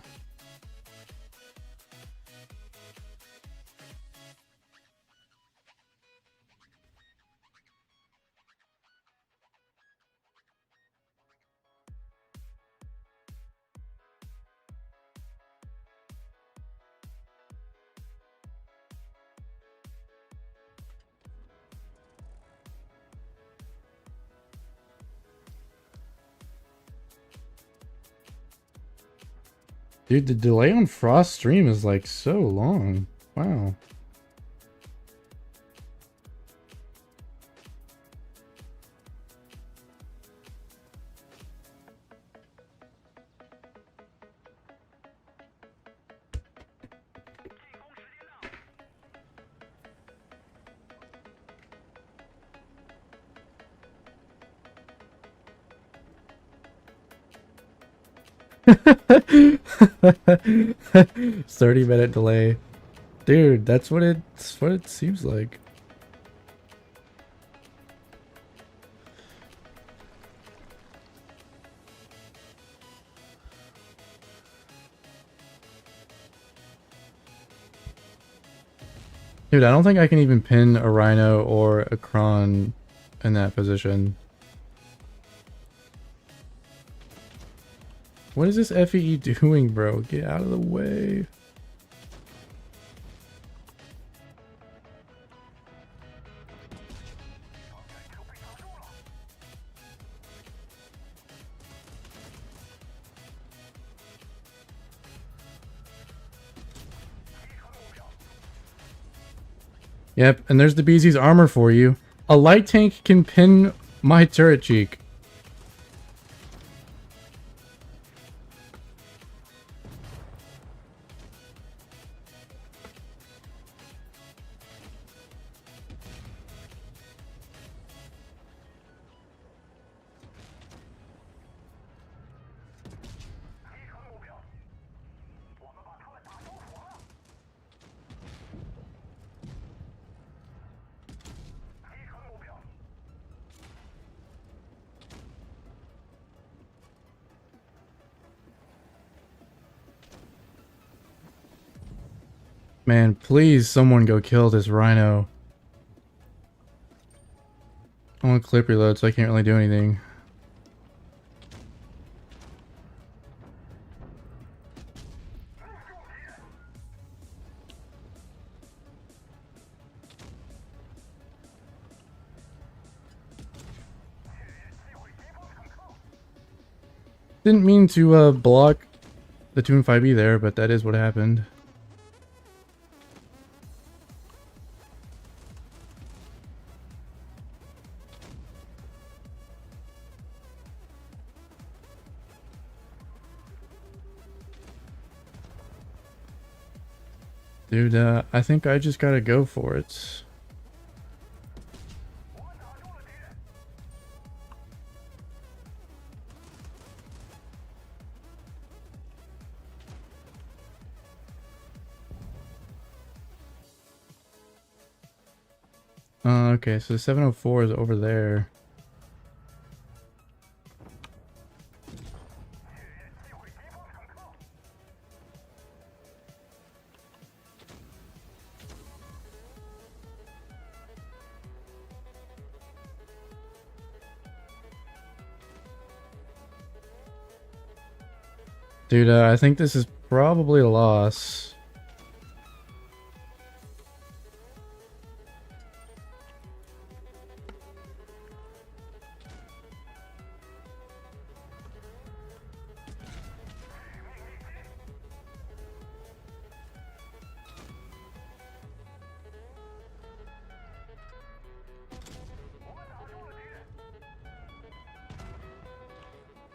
Dude, the delay on Frost stream is like so long. Wow. "30-minute delay." Dude, that's what it seems like. Dude, I don't think I can even pin a Rhino or a Kron in that position. What is this FEE doing, bro? Get out of the way. Yep, and there's the BZ's armor for you. A light tank can pin my turret cheek. Man, please someone go kill this rhino. I want clip reload, so I can't really do anything. Didn't mean to block the Toon 5e there, but that is what happened. Dude, I think I just gotta go for it. Okay, so 704 is over there. Dude, I think this is probably a loss.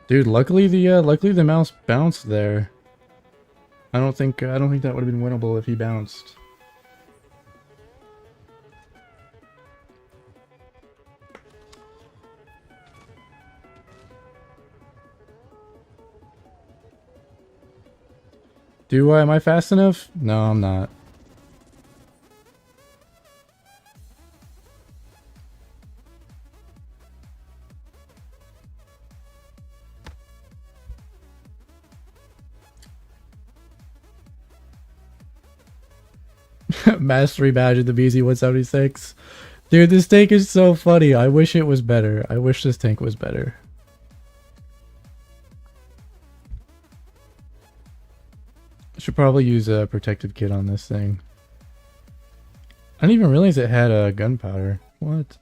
Dude, luckily the mouse bounced there. I don't think that would have been winnable if he bounced. Am I fast enough? No, I'm not. Mastery badge at the BZ-176. Dude, this tank is so funny. I wish it was better. I wish this tank was better. I should probably use a protective kit on this thing. I didn't even realize it had gunpowder. What?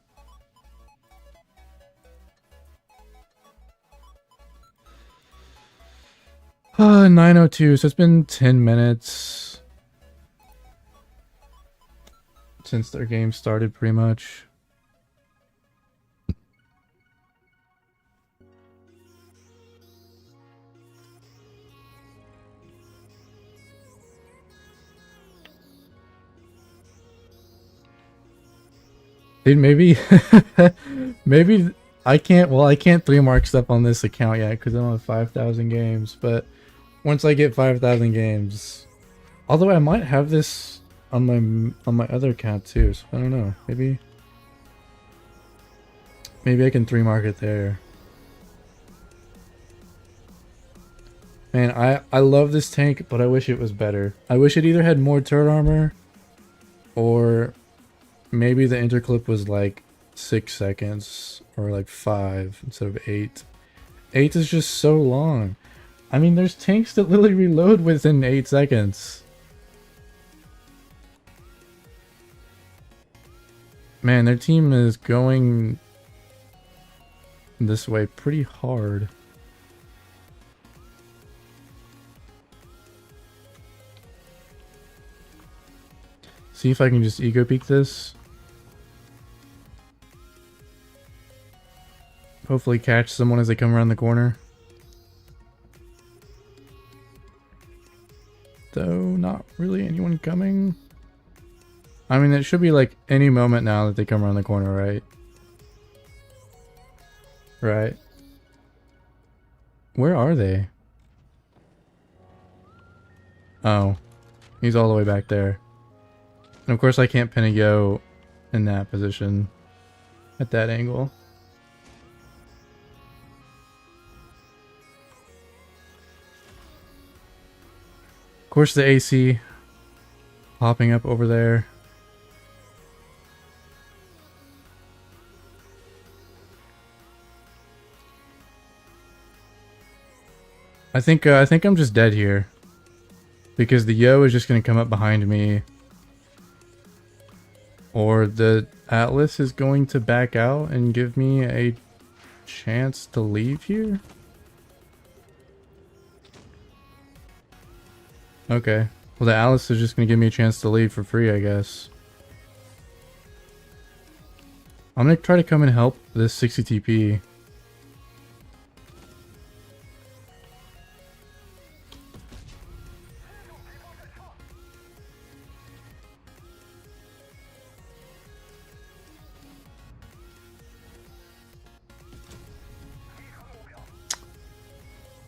Ah, 9:02. So it's been 10 minutes since their game started, pretty much. Dude, maybe maybe I can't, well, I can't 3-mark stuff on this account yet because I don't have 5,000 games, but once I get 5,000 games, although I might have this on my other account too, so I don't know. Maybe I can 3-mark it there. Man, I love this tank, but I wish it was better. I wish it either had more turret armor, or maybe the interclip was like 6 seconds, or like 5 instead of 8. 8 is just so long. I mean, there's tanks that literally reload within 8 seconds. Man, their team is going this way pretty hard. See if I can just ego peek this. Hopefully catch someone as they come around the corner. Though, not really anyone coming. I mean, it should be like any moment now that they come around the corner, right? Right. Where are they? Oh. He's all the way back there. And of course I can't pin a go in that position. At that angle. Of course the AC. popping up over there. I think I'm just dead here. Because the Yo is just gonna come up behind me. Or the Atlas is going to back out and give me a chance to leave here? Okay. Well, the Atlas is just gonna give me a chance to leave for free, I guess. I'm gonna try to come and help this 60 TP.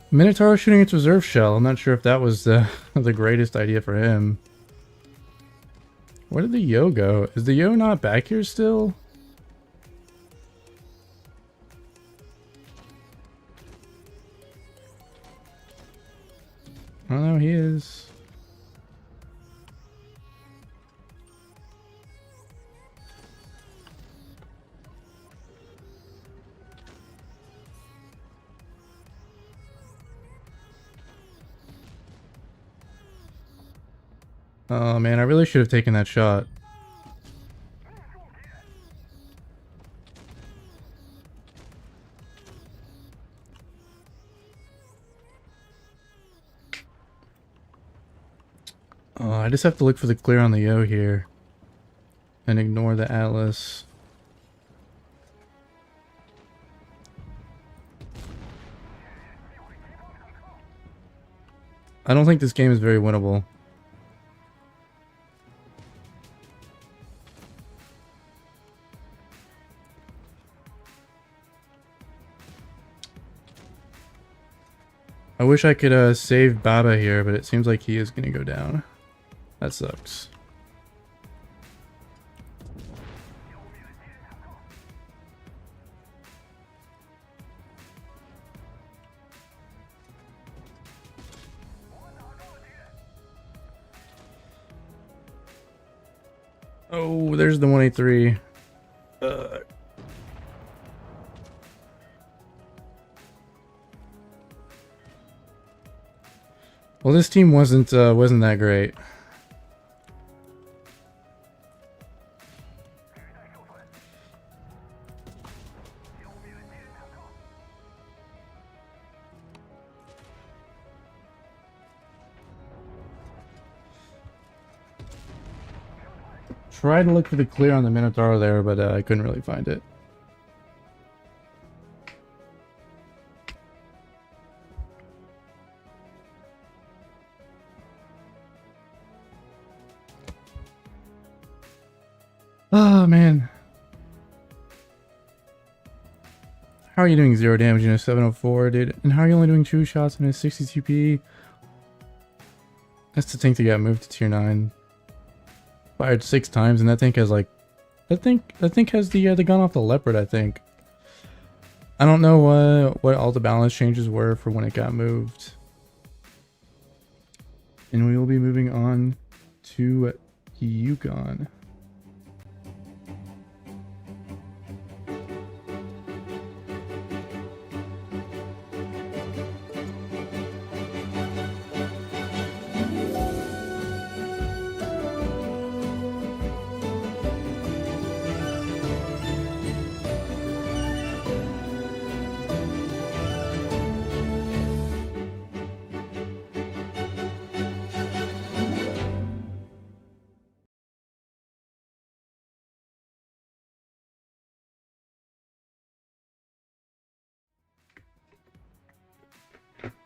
Minotaur shooting its reserve shell. I'm not sure if that was the greatest idea for him. Where did the Yo go? Is the Yo not back here still? I don't know, he is. Oh man, I really should have taken that shot. Oh, I just have to look for the clear on the Yo here. And ignore the Atlas. I don't think this game is very winnable. I wish I could save Baba here, but it seems like he is going to go down. That sucks. Oh, there's the 183. Well, this team wasn't that great. Tried to look for the clear on the Minotaur there, but I couldn't really find it. Oh man. How are you doing 0 damage in a 704, dude? And how are you only doing 2 shots in a 60 TP? That's the tank that got moved to tier 9. Fired 6 times, and that tank has like... That tank has the gun off the Leopard, I think. I don't know what all the balance changes were for when it got moved. And we will be moving on to Yukon.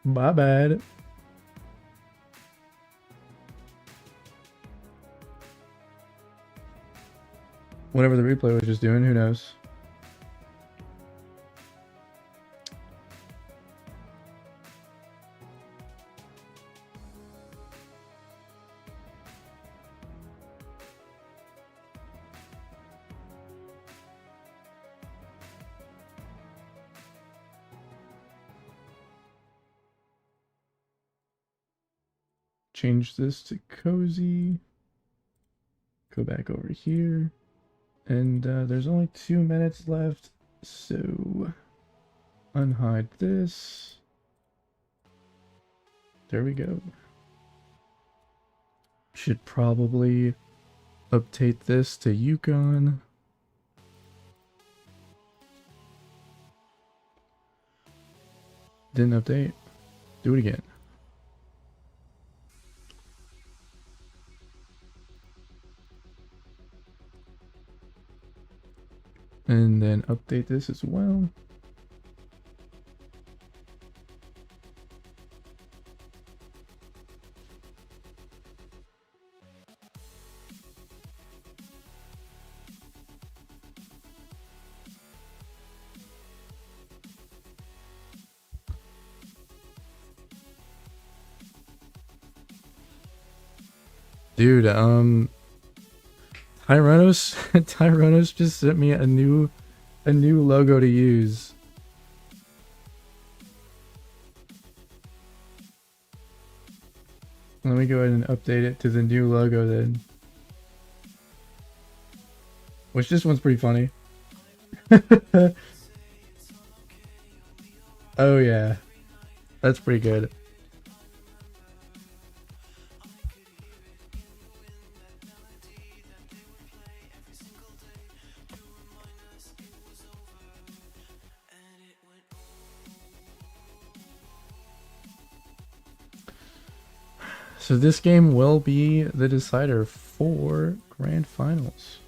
My bad. Whatever the replay was just doing, who knows? Change this to cozy. Go back over here. And there's only 2 minutes left, so unhide this. There we go. Should probably update this to Yukon. Didn't update. Do it again. And then update this as well. Dude, Tyrannos just sent me a new logo to use. Let me go ahead and update it to the new logo then. Which this one's pretty funny. Oh yeah. That's pretty good. So this game will be the decider for Grand Finals.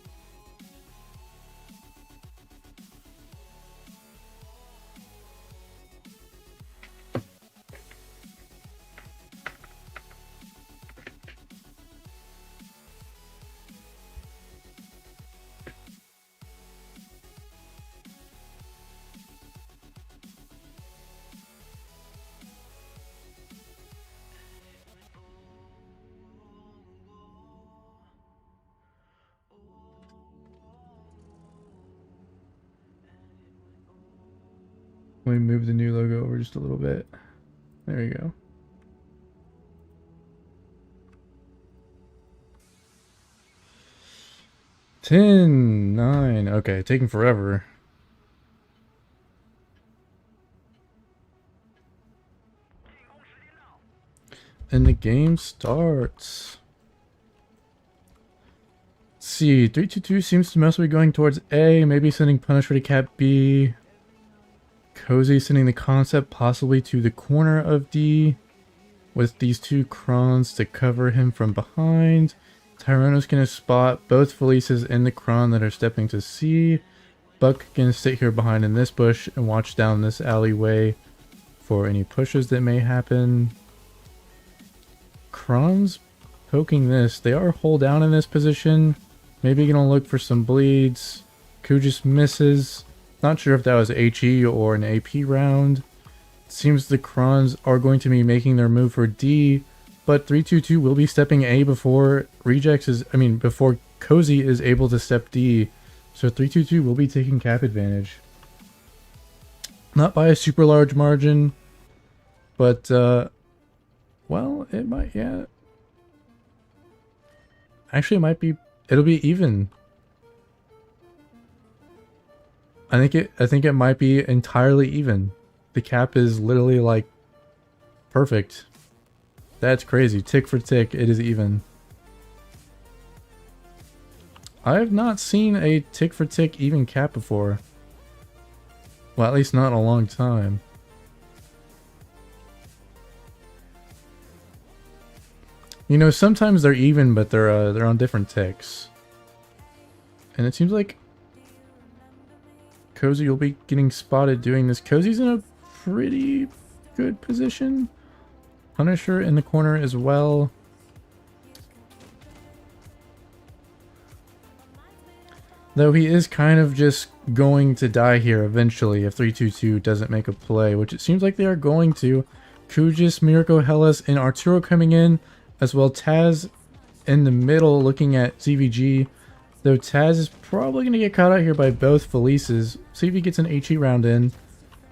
Let me move the new logo over just a little bit. There you go. Ten, 9. Okay, taking forever. And the game starts. Let's see, 322 seems to mostly be going towards A, maybe sending Punisher to Cap B. Cozy sending the concept possibly to the corner of D with these 2 crons to cover him from behind. Tyranno's gonna spot both Felices in the cron that are stepping to C. Buck gonna sit here behind in this bush and watch down this alleyway for any pushes that may happen. Crons poking this. They are hold down in this position. Maybe gonna look for some bleeds. Koo just misses. Not sure if that was HE or an AP round. Seems the Crons are going to be making their move for D, but 322 will be stepping A before before Cozy is able to step D. So 322 will be taking cap advantage. Not by a super large margin, but well, it might, yeah. Actually, it might be, it'll be even. I think it might be entirely even. The cap is literally like perfect. That's crazy. Tick for tick, it is even. I have not seen a tick for tick even cap before. Well, at least not in a long time. You know, sometimes they're even, but they're on different ticks. And it seems like Cozy will be getting spotted doing this. Cozy's in a pretty good position. Punisher in the corner as well. Though he is kind of just going to die here eventually if 322 doesn't make a play, which it seems like they are going to. Kujis, Mirko, Hellas, and Arturo coming in, as well Taz in the middle looking at ZVG. Though Taz is probably going to get caught out here by both Felices. See if he gets an HE round in.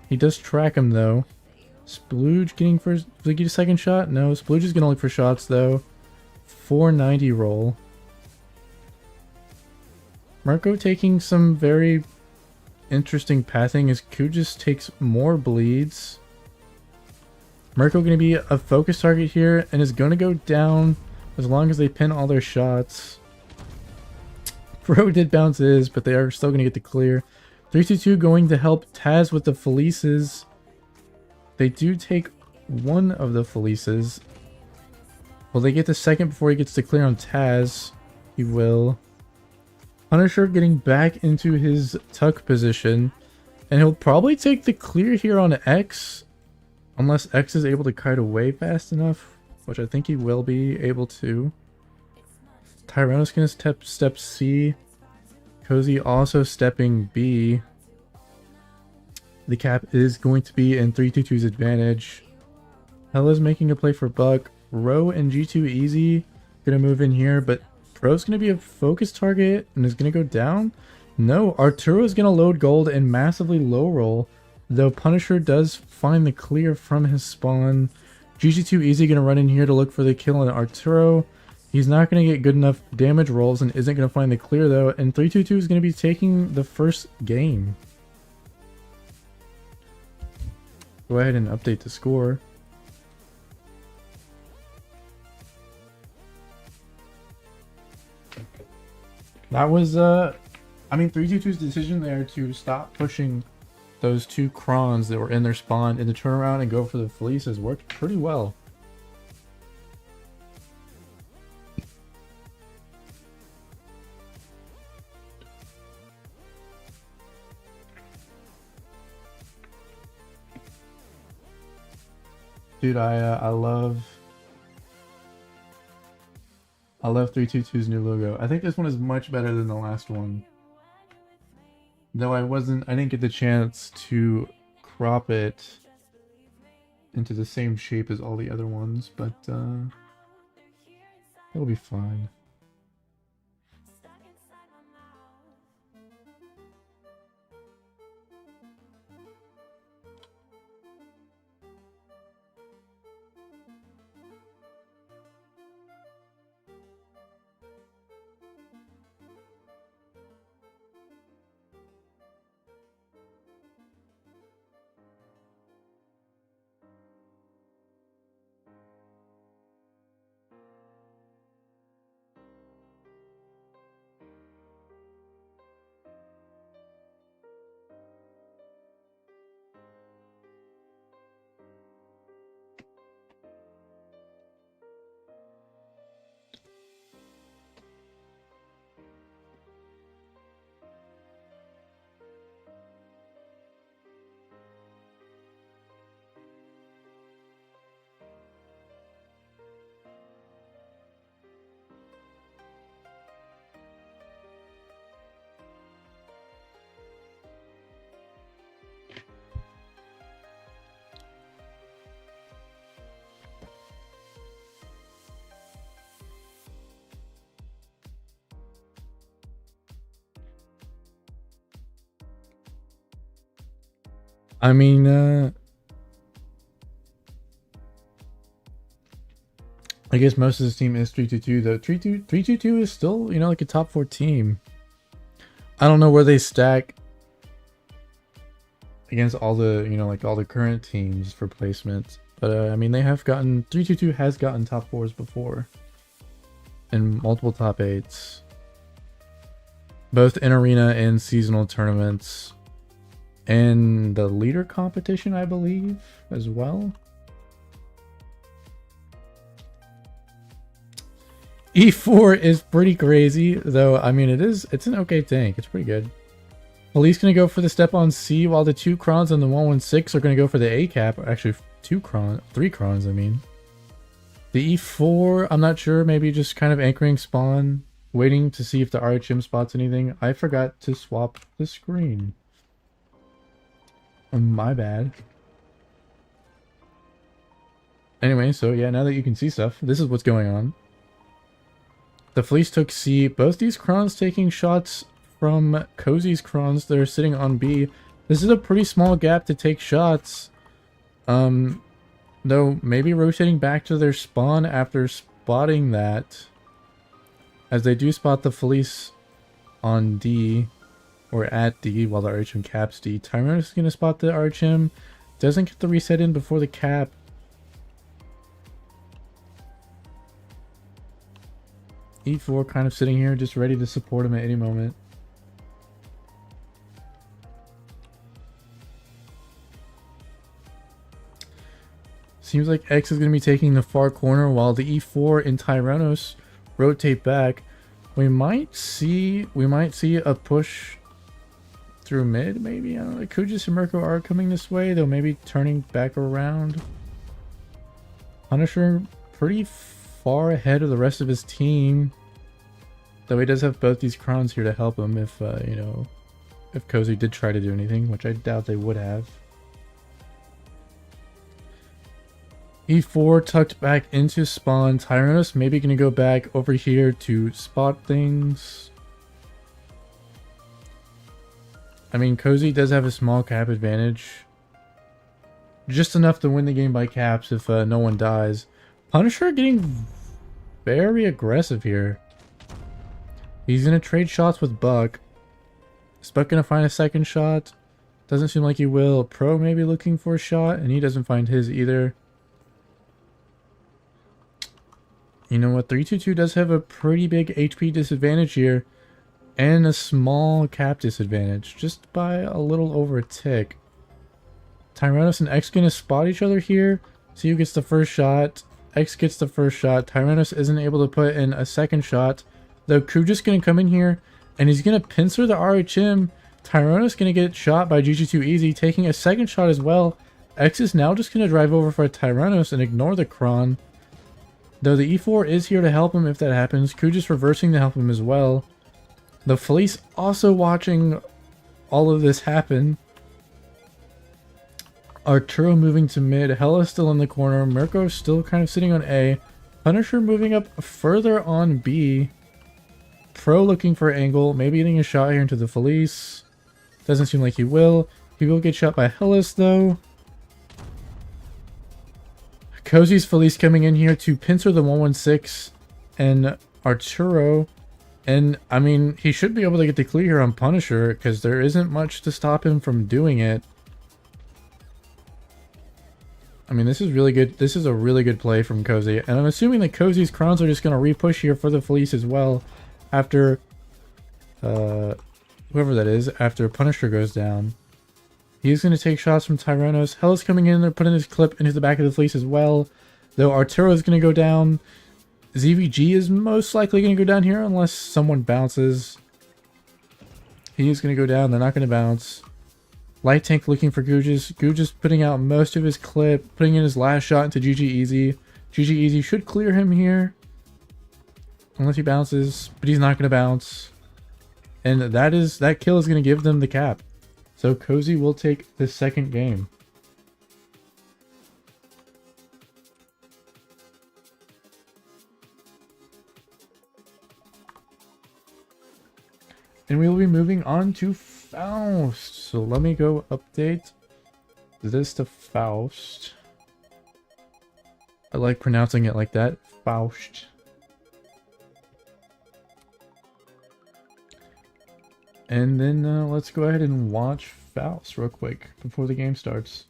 He does track him though. Splooge getting first. Will he get a second shot? No, Splooge is going to look for shots though. 490 roll. Marco taking some very interesting pathing as Kujis takes more bleeds. Marco going to be a focus target here and is going to go down as long as they pin all their shots. Bro did bounce his, but they are still going to get the clear. 322 going to help Taz with the Felices. They do take one of the Felices. Will they get the second before he gets the clear on Taz? He will. Punisher getting back into his tuck position. And he'll probably take the clear here on X. Unless X is able to kite away fast enough. Which I think he will be able to. Tyrona's going to step C. Cozy also stepping B. The cap is going to be in 322's advantage. Hella's making a play for Buck. Ro and G2 Easy going to move in here, but Pro's going to be a focus target and is going to go down. No, Arturo is going to load gold and massively low roll, though Punisher does find the clear from his spawn. GG2 Easy going to run in here to look for the kill on Arturo. He's not going to get good enough damage rolls and isn't going to find the clear though, and 322 is going to be taking the first game. Go ahead and update the score. That was, I mean, 322's decision there to stop pushing those two Krons that were in their spawn and to turn around and go for the Felices worked pretty well. Dude, I love 322's new logo. I think this one is much better than the last one. Though I didn't get the chance to crop it into the same shape as all the other ones, but it'll be fine. I mean, I guess most of this team is 322, though. 322 is still, you know, like a top 4 team. I don't know where they stack against all the, you know, like all the current teams for placement. But, I mean, 322 has gotten top 4s before. And multiple top 8s. Both in arena and seasonal tournaments. And the leader competition, I believe, as well. E4 is pretty crazy, though. I mean, it's an okay tank. It's pretty good. Police gonna go for the step on C, while the 2 Krons and the 116 are gonna go for the A cap. Actually, 3 Krons, I mean. The E4, I'm not sure. Maybe just kind of anchoring spawn, waiting to see if the RHM spots anything. I forgot to swap the screen. My bad. Anyway, so yeah, now that you can see stuff, this is what's going on. The Fleece took C. Both these Krons taking shots from Cozy's Krons that are sitting on B. This is a pretty small gap to take shots. Though maybe rotating back to their spawn after spotting that. As they do spot the Felice on D, or at D, while the RHM caps D. Tyrannos is going to spot the RHM. Doesn't get the reset in before the cap. E4 kind of sitting here, just ready to support him at any moment. Seems like X is going to be taking the far corner while the E4 and Tyrannos rotate back. We might see a push through mid, maybe. I don't know. Kujis and Mirko are coming this way, though maybe turning back around. Punisher pretty far ahead of the rest of his team, though he does have both these crowns here to help him if you know, if Cozy did try to do anything, which I doubt they would have. E4 tucked back into spawn. Tyrannos maybe going to go back over here to spot things. I mean, Cozy does have a small cap advantage. Just enough to win the game by caps if no one dies. Punisher getting very aggressive here. He's going to trade shots with Buck. Is Buck going to find a second shot? Doesn't seem like he will. Pro maybe looking for a shot, and he doesn't find his either. You know what? 322 does have a pretty big HP disadvantage here. And a small cap disadvantage. Just by a little over a tick. Tyrannos and X going to spot each other here. See who gets the first shot. X gets the first shot. Tyrannos isn't able to put in a second shot. Though Kujis going to come in here. And he's going to pincer the RHM. Tyrannos going to get shot by GG2 Easy. Taking a second shot as well. X is now just going to drive over for Tyrannos and ignore the Kron. Though the E4 is here to help him if that happens. Kujis reversing to help him as well. The Fleece also watching all of this happen. Arturo moving to mid. Hella still in the corner. Mirko still kind of sitting on A. Punisher moving up further on B. Pro looking for angle. Maybe getting a shot here into the Felice. Doesn't seem like he will. He will get shot by Hellas though. Cozy's Felice coming in here to pincer the 116 and Arturo. And, I mean, he should be able to get the clear here on Punisher because there isn't much to stop him from doing it. I mean, this is really good. This is a really good play from Cozy. And I'm assuming that Cozy's crowns are just going to re-push here for the Felice as well after, whoever that is, after Punisher goes down. He's going to take shots from Tyrannos. Hell's coming in there, putting his clip into the back of the Fleece as well. Though Arturo is going to go down. ZVG is most likely going to go down here unless someone bounces. He is going to go down. They're not going to bounce. Light Tank looking for Gujis. Gujis putting out most of his clip. Putting in his last shot into GG Easy. GG Easy should clear him here. Unless he bounces. But he's not going to bounce. And that kill is going to give them the cap. So Cozy will take the second game. And we will be moving on to Faust. So let me go update this to Faust. I like pronouncing it like that. Faust. And then let's go ahead and watch Faust real quick before the game starts.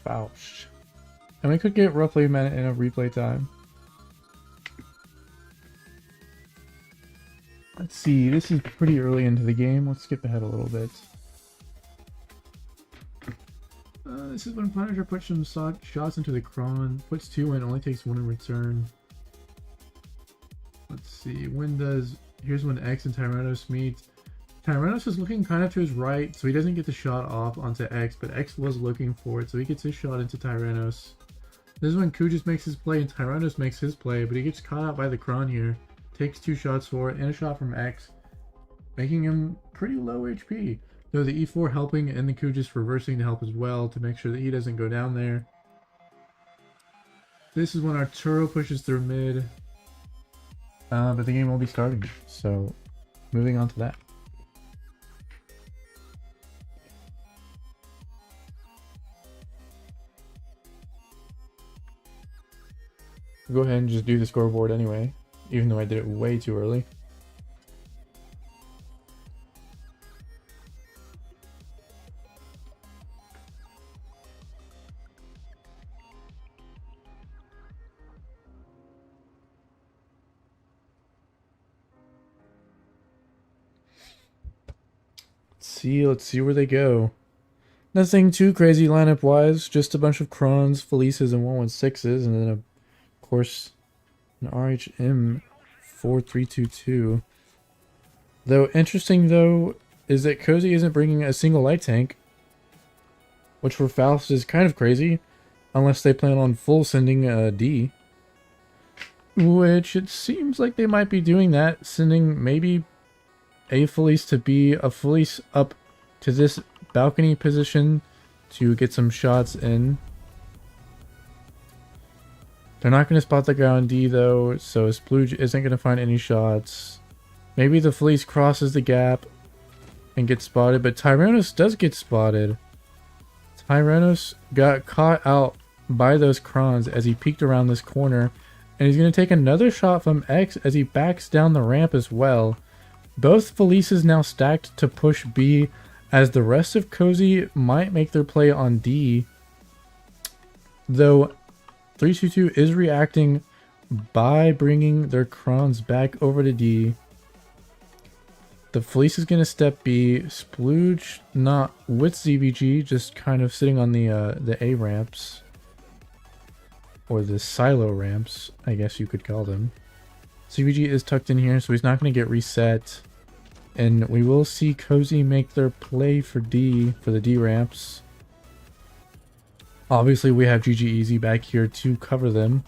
Faust. And we could get roughly a minute in a replay time. Let's see, this is pretty early into the game. Let's skip ahead a little bit. This is when Punisher puts some shots into the Kron. Puts 2 in, only takes 1 in return. Let's see, here's when X and Tyrannos meet. Tyrannos is looking kind of to his right, so he doesn't get the shot off onto X, but X was looking for it, so he gets his shot into Tyrannos. This is when Kujis makes his play and Tyrannos makes his play, but he gets caught out by the Kron here. takes 2 shots for it and a shot from X, making him pretty low HP. Though the E4 helping and the Q just reversing to help as well to make sure that he doesn't go down there. This is when Arturo pushes through mid, but the game will be starting. So moving on to that. Go ahead and just do the scoreboard anyway, even though I did it way too early. Let's see where they go. Nothing too crazy lineup wise, just a bunch of Crons, Felices, and 116s, and then of course an RHM 4322. Though interesting though is that Cozy isn't bringing a single light tank, which for Faust is kind of crazy, unless they plan on full sending a D. Which it seems like they might be doing that, sending maybe a Felice to B, a Felice up to this balcony position to get some shots in. They're not going to spot the ground D though, so Splooge isn't going to find any shots. Maybe the Felice crosses the gap and gets spotted, but Tyrannos does get spotted. Tyrannos got caught out by those Crons as he peeked around this corner, and he's going to take another shot from X as he backs down the ramp as well. Both Felices now stacked to push B, as the rest of Cozy might make their play on D. Though 322 is reacting by bringing their Crons back over to D. The Felice is going to step B. Splooge not with ZVG, just kind of sitting on the A ramps. Or the silo ramps, I guess you could call them. ZVG is tucked in here, so he's not going to get reset. And we will see Cozy make their play for D, for the D ramps. Obviously, we have GG Easy back here to cover them.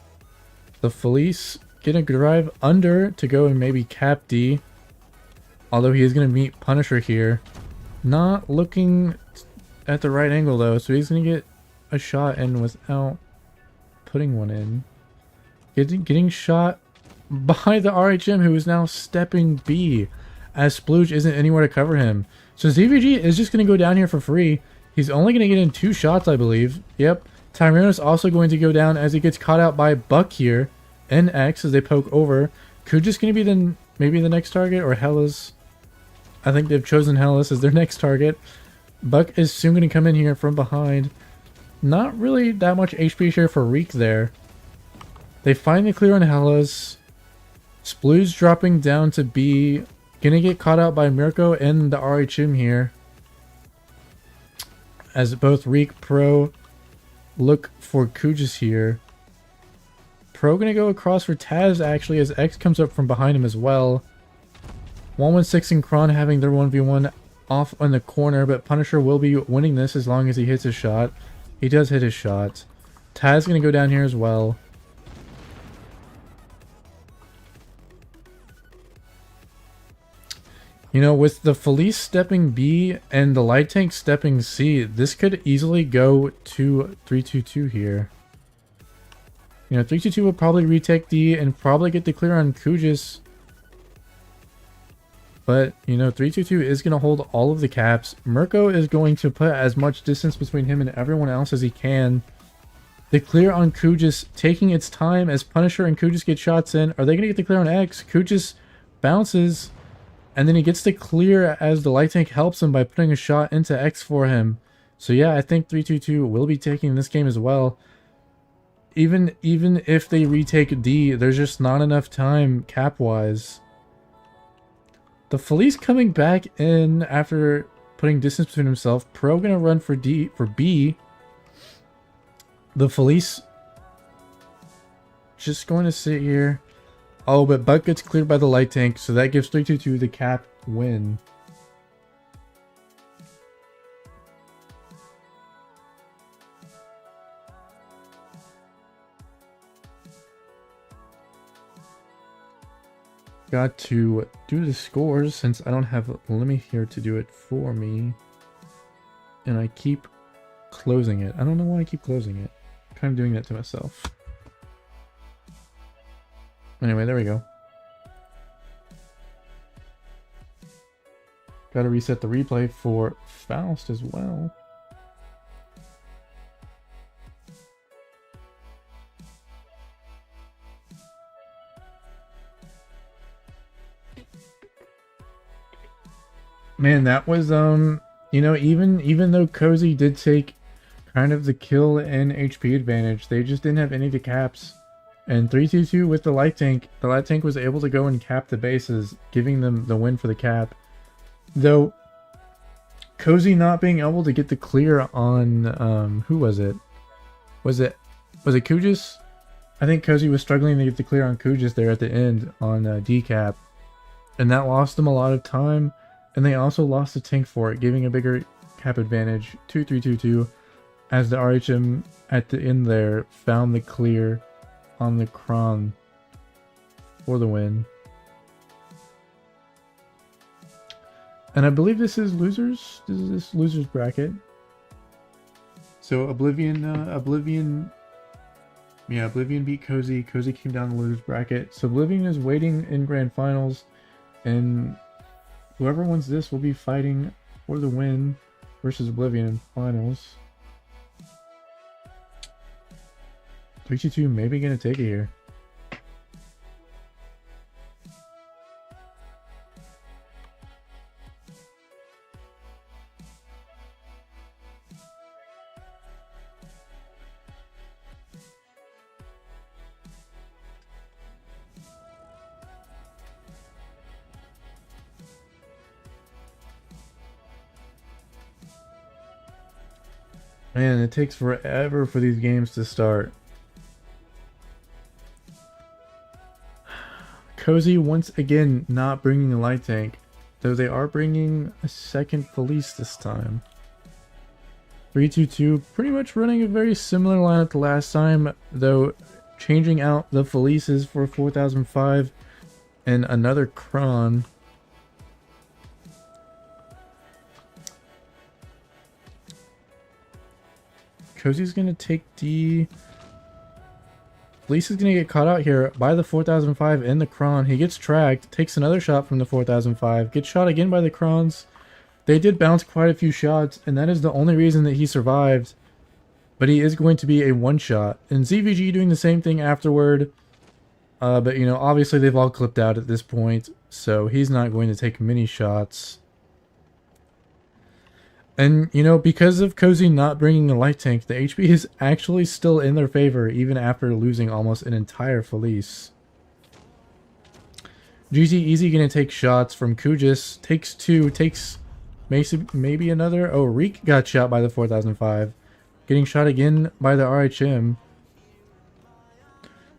The Felice gonna drive under to go and maybe cap D. Although he is gonna meet Punisher here. Not looking at the right angle though, so he's gonna get a shot in without putting one in. Getting shot by the RHM, who is now stepping B, as Splooge isn't anywhere to cover him. So ZVG is just going to go down here for free. He's only going to get in 2 shots, I believe. Yep. Tyrannos also going to go down as he gets caught out by Buck here and X as they poke over. Kuja's going to be maybe the next target, or Hellas. I think they've chosen Hellas as their next target. Buck is soon going to come in here from behind. Not really that much HP share for Reek there. They finally clear on Hellas. Splooge dropping down to B. Gonna get caught out by Mirko and the RHM here. As both Reek, Pro look for Kujas here. Pro gonna go across for Taz actually, as X comes up from behind him as well. 116 and Kron having their 1v1 off on the corner, but Punisher will be winning this as long as he hits his shot. He does hit his shot. Taz gonna go down here as well. You know, with the Felice stepping B and the light tank stepping C, this could easily go to 322 here. You know, 322 will probably retake D and probably get the clear on Kujas. But, you know, 322 is going to hold all of the caps. Mirko is going to put as much distance between him and everyone else as he can. The clear on Kujas taking its time as Punisher and Kujas get shots in. Are they going to get the clear on X? Kujas bounces. And then he gets the clear as the light tank helps him by putting a shot into X for him. So yeah, I think 322 will be taking this game as well. Even if they retake D, there's just not enough time cap-wise. The Felice coming back in after putting distance between himself. Pro gonna run for B. The Felice just going to sit here. Oh, but Buck gets cleared by the light tank, so that gives 322 the cap win. got to do the scores since I don't have Lemmy here to do it for me. And I keep closing it. I don't know why I keep closing it. I'm kind of doing that to myself. Anyway, there we go. Gotta reset the replay for Faust as well. Man, that was you know, even though Cozy did take kind of the kill and HP advantage, they just didn't have any to caps. And 3-2-2 with the light tank was able to go and cap the bases, giving them the win for the cap. Though Cozy not being able to get the clear on who was it? Was it Kujis? I think Cozy was struggling to get the clear on Kujis there at the end on decap, and that lost them a lot of time. And they also lost the tank for it, giving a bigger cap advantage to 3-2-2, as the RHM at the end there found the clear on the Kron for the win. And I believe this is losers. This is this losers bracket. So Oblivion beat Cozy. Cozy came down the losers bracket. So Oblivion is waiting in grand finals, and whoever wins this will be fighting for the win versus Oblivion in finals. 3-2-2 maybe gonna take it here. Man, it takes forever for these games to start. Cozy once again not bringing a light tank, though they are bringing a second Felice this time. 3-2-2, pretty much running a very similar lineup to last time, though changing out the Felices for 4005 and another Kron. Cozy's gonna take D. Felice is gonna get caught out here by the 4005 and the Kron. He gets tracked, takes another shot from the 4005, gets shot again by the Krons. They did bounce quite a few shots, and that is the only reason that he survived. But he is going to be a one-shot. And ZVG doing the same thing afterward. But, you know, obviously they've all clipped out at this point, so he's not going to take many shots. And, you know, because of Cozy not bringing a light tank, the HP is actually still in their favor, even after losing almost an entire Felice. GG Easy gonna take shots from Kujis, takes two, takes maybe another. Oh, Reek got shot by the 4005, getting shot again by the RHM.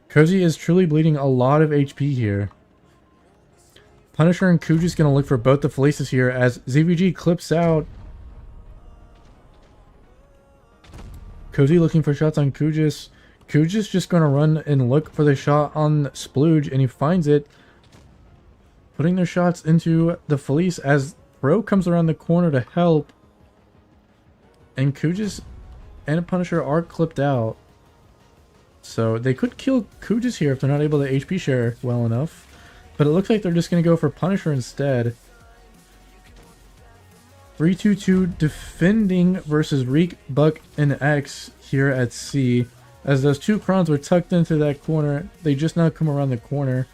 Cozy is truly bleeding a lot of HP here. Punisher and Kujis gonna look for both the Felices here as ZVG clips out. Cozy looking for shots on Kujis. Kujis just going to run and look for the shot on Splooge, and he finds it. Putting their shots into the Felice as Bro comes around the corner to help. And Kujis and Punisher are clipped out. So they could kill Kujis here if they're not able to HP share well enough. But it looks like they're just going to go for Punisher instead. 3-2-2 defending versus Reek, Buck, and X here at C. As those two Krons were tucked into that corner, they just now come around the corner.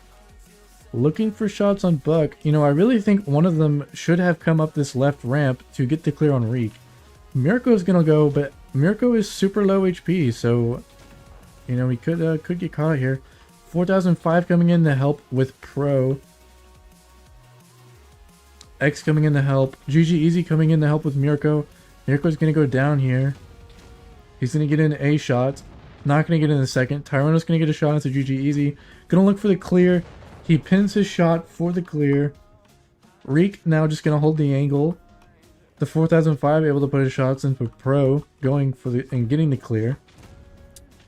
Looking for shots on Buck. You know, I really think one of them should have come up this left ramp to get the clear on Reek. Mirko's gonna go, but Mirko is super low HP, so you know, he could get caught here. 4005 coming in to help with Pro. X coming in to help. GG Easy coming in to help with Mirko. Mirko's going to go down here. He's going to get in a shot. Not going to get in the second. Tyrono's going to get a shot into GG Easy. Going to look for the clear. He pins his shot for the clear. Reek now just going to hold the angle. The 4005 able to put his shots in for Pro. Going for the and getting the clear.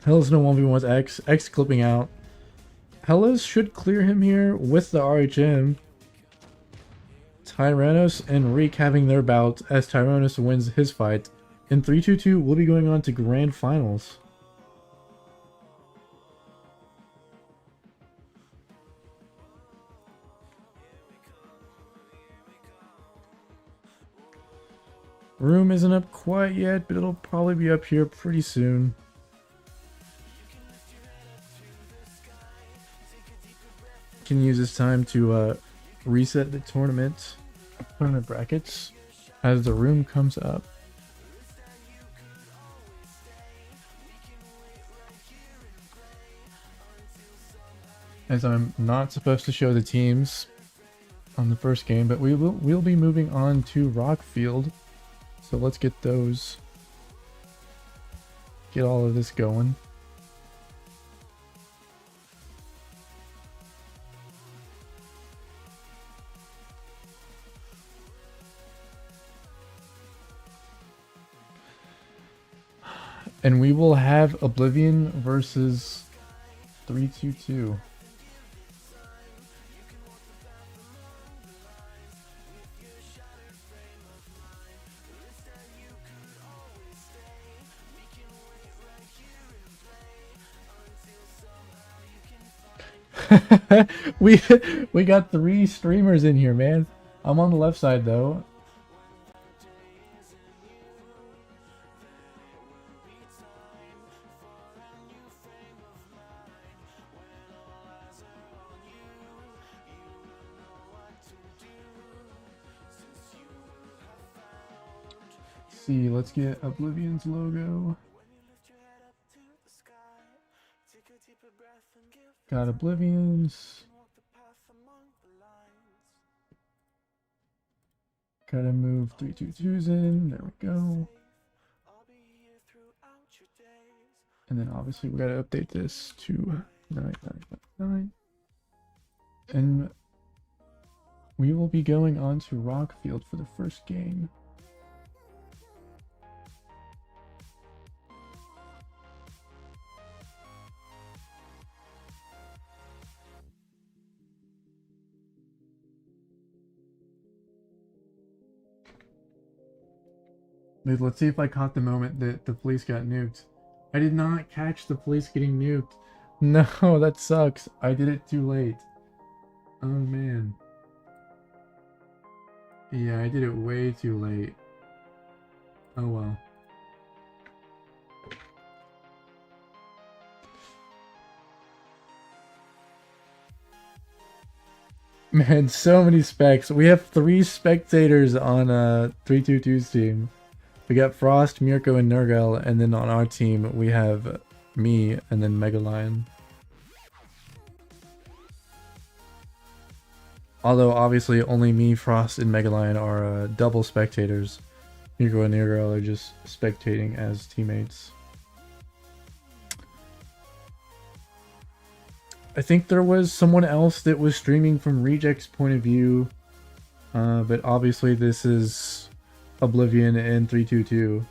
Hell's no 1v1 with X. X clipping out. Hellas should clear him here with the RHM. Tyrannos and Reek having their bout as Tyrannos wins his fight. In 3-2-2, we'll be going on to Grand Finals. Room isn't up quite yet, but it'll probably be up here pretty soon. Can use this time to reset the tournament brackets as the room comes up. As I'm not supposed to show the teams on the first game, but we'll be moving on to Rockfield. So let's get those. Get all of this going. And we will have Oblivion versus 3-2-2. we got 3 streamers in here, man. I'm on the left side though. See, let's get Oblivion's logo. Got Oblivion's. Gotta move 3-2-2s in. There we go. And then obviously we gotta update this to 9999. And we will be going on to Rockfield for the first game. Dude, let's see if I caught the moment that the police got nuked. I did not catch the police getting nuked. No, that sucks. I did it too late. Oh man. Yeah, I did it way too late. Oh well. Man, so many specs. We have 3 spectators on 322's team. We got Frost, Mirko, and Nurgle, and then on our team we have me and then Mega Lion. Although obviously only me, Frost, and Mega Lion are double spectators. Mirko and Nurgle are just spectating as teammates. I think there was someone else that was streaming from Reject's point of view, but obviously this is Oblivion and 322,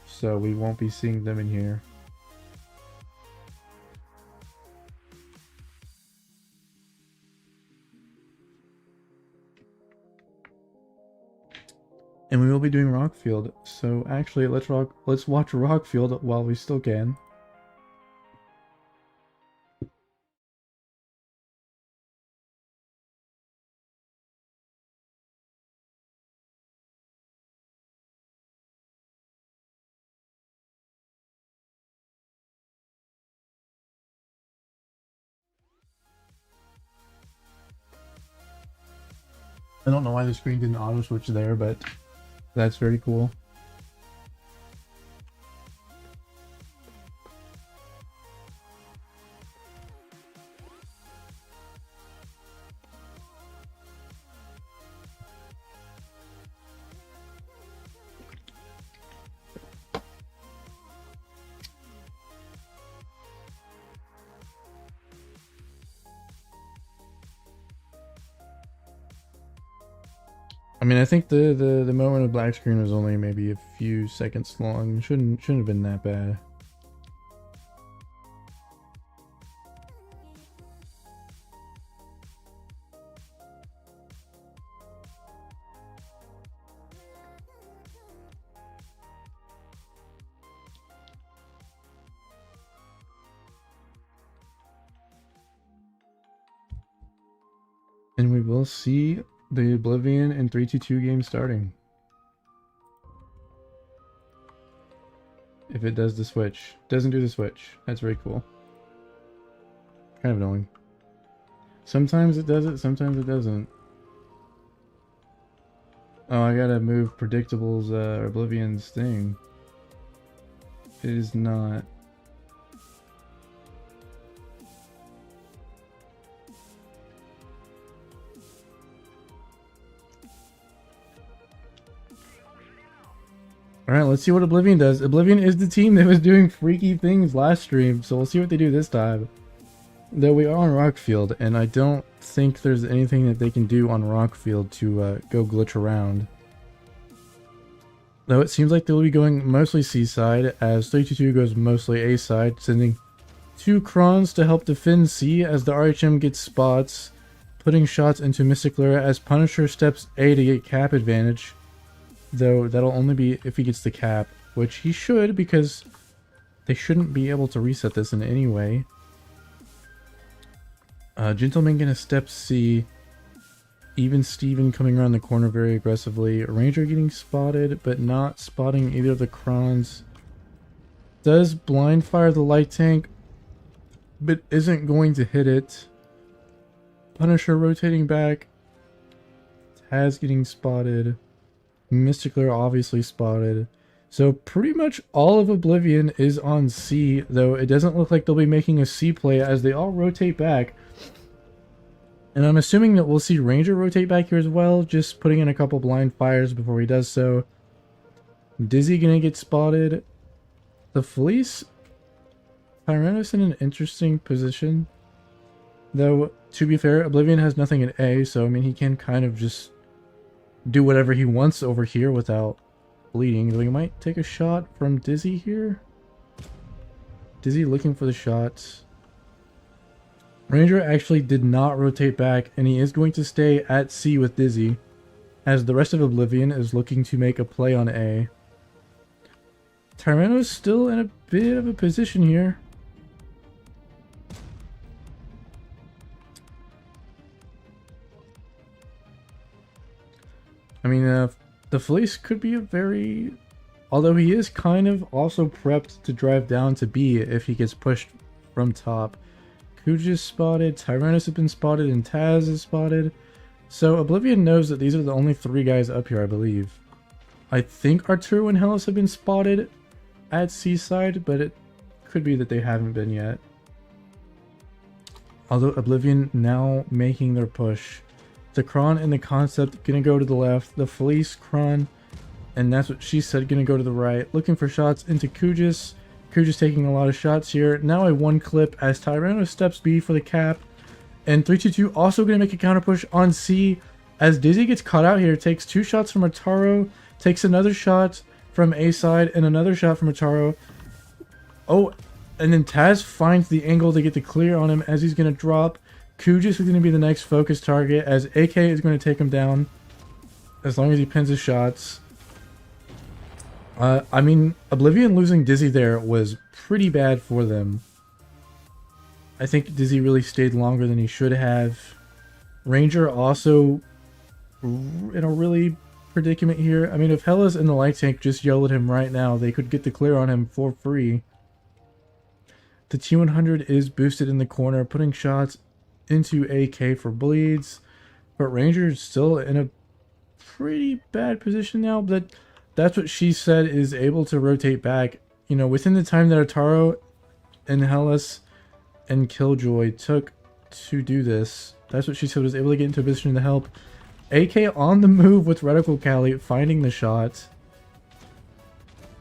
so we won't be seeing them in here. And we will be doing Rockfield, so actually let's watch Rockfield while we still can. I don't know why the screen didn't auto switch there, but that's very cool. I mean, I think the moment of black screen was only maybe a few seconds long. Shouldn't have been that bad. And we will see the Oblivion and 3-2-2 game starting. If it does the switch. Doesn't do the switch. That's very cool. Kind of annoying. Sometimes it does it, sometimes it doesn't. Oh, I gotta move Predictable's Oblivion's thing. It is not. Alright, let's see what Oblivion does. Oblivion is the team that was doing freaky things last stream, so we'll see what they do this time. Though we are on Rockfield, and I don't think there's anything that they can do on Rockfield to go glitch around. Though it seems like they'll be going mostly C-side, as 322 goes mostly A-side, sending 2 Krons to help defend C as the RHM gets spots, putting shots into Mystic Lyra as Punisher steps A to get cap advantage. Though that'll only be if he gets the cap, which he should, because they shouldn't be able to reset this in any way. Gentleman gonna step C. Even Steven coming around the corner very aggressively. Ranger getting spotted, but not spotting either of the Krons. Does blind fire the light tank, but isn't going to hit it. Punisher rotating back. Taz getting spotted. Mystic Lyra obviously spotted. So pretty much all of Oblivion is on C, though it doesn't look like they'll be making a C play as they all rotate back. And I'm assuming that we'll see Ranger rotate back here as well, just putting in a couple blind fires before he does so. Dizzy gonna get spotted. The Fleece, Tyrannos in an interesting position. Though, to be fair, Oblivion has nothing at A, so I mean he can kind of just do whatever he wants over here without bleeding. Though he might take a shot from Dizzy here. Dizzy looking for the shots. Ranger actually did not rotate back, and he is going to stay at C with Dizzy, as the rest of Oblivion is looking to make a play on A. Tyranno's still in a bit of a position here. I mean, the Fleece could be a very... Although he is kind of also prepped to drive down to B if he gets pushed from top. Kuj is spotted, Tyrannus has been spotted, and Taz is spotted. So Oblivion knows that these are the only 3 guys up here, I believe. I think Arturo and Hellas have been spotted at Seaside, but it could be that they haven't been yet. Although Oblivion now making their push. The Kron and the Concept gonna go to the left. The Fleece, Kron, and that's what she said, gonna go to the right. Looking for shots into Kujis. Kujis taking a lot of shots here. Now a 1 clip as Tyranno steps B for the cap. And 322 also gonna make a counter push on C as Dizzy gets caught out here. Takes 2 shots from Ataro. Takes another shot from A side and another shot from Ataro. Oh, and then Taz finds the angle to get the clear on him as he's gonna drop. Kujis is going to be the next focus target as AK is going to take him down as long as he pins his shots. I mean, Oblivion losing Dizzy there was pretty bad for them. I think Dizzy really stayed longer than he should have. Ranger also in a really predicament here. I mean, if Hellas and the light tank just yelled at him right now, they could get the clear on him for free. The T100 is boosted in the corner, putting shots into AK for bleeds, but Ranger's still in a pretty bad position now. But that's what she said, is able to rotate back, you know, within the time that Ataro and Hellas and Killjoy took to do this. That's what she said, was able to get into a position to help. AK on the move with Reticle Cali, finding the shot.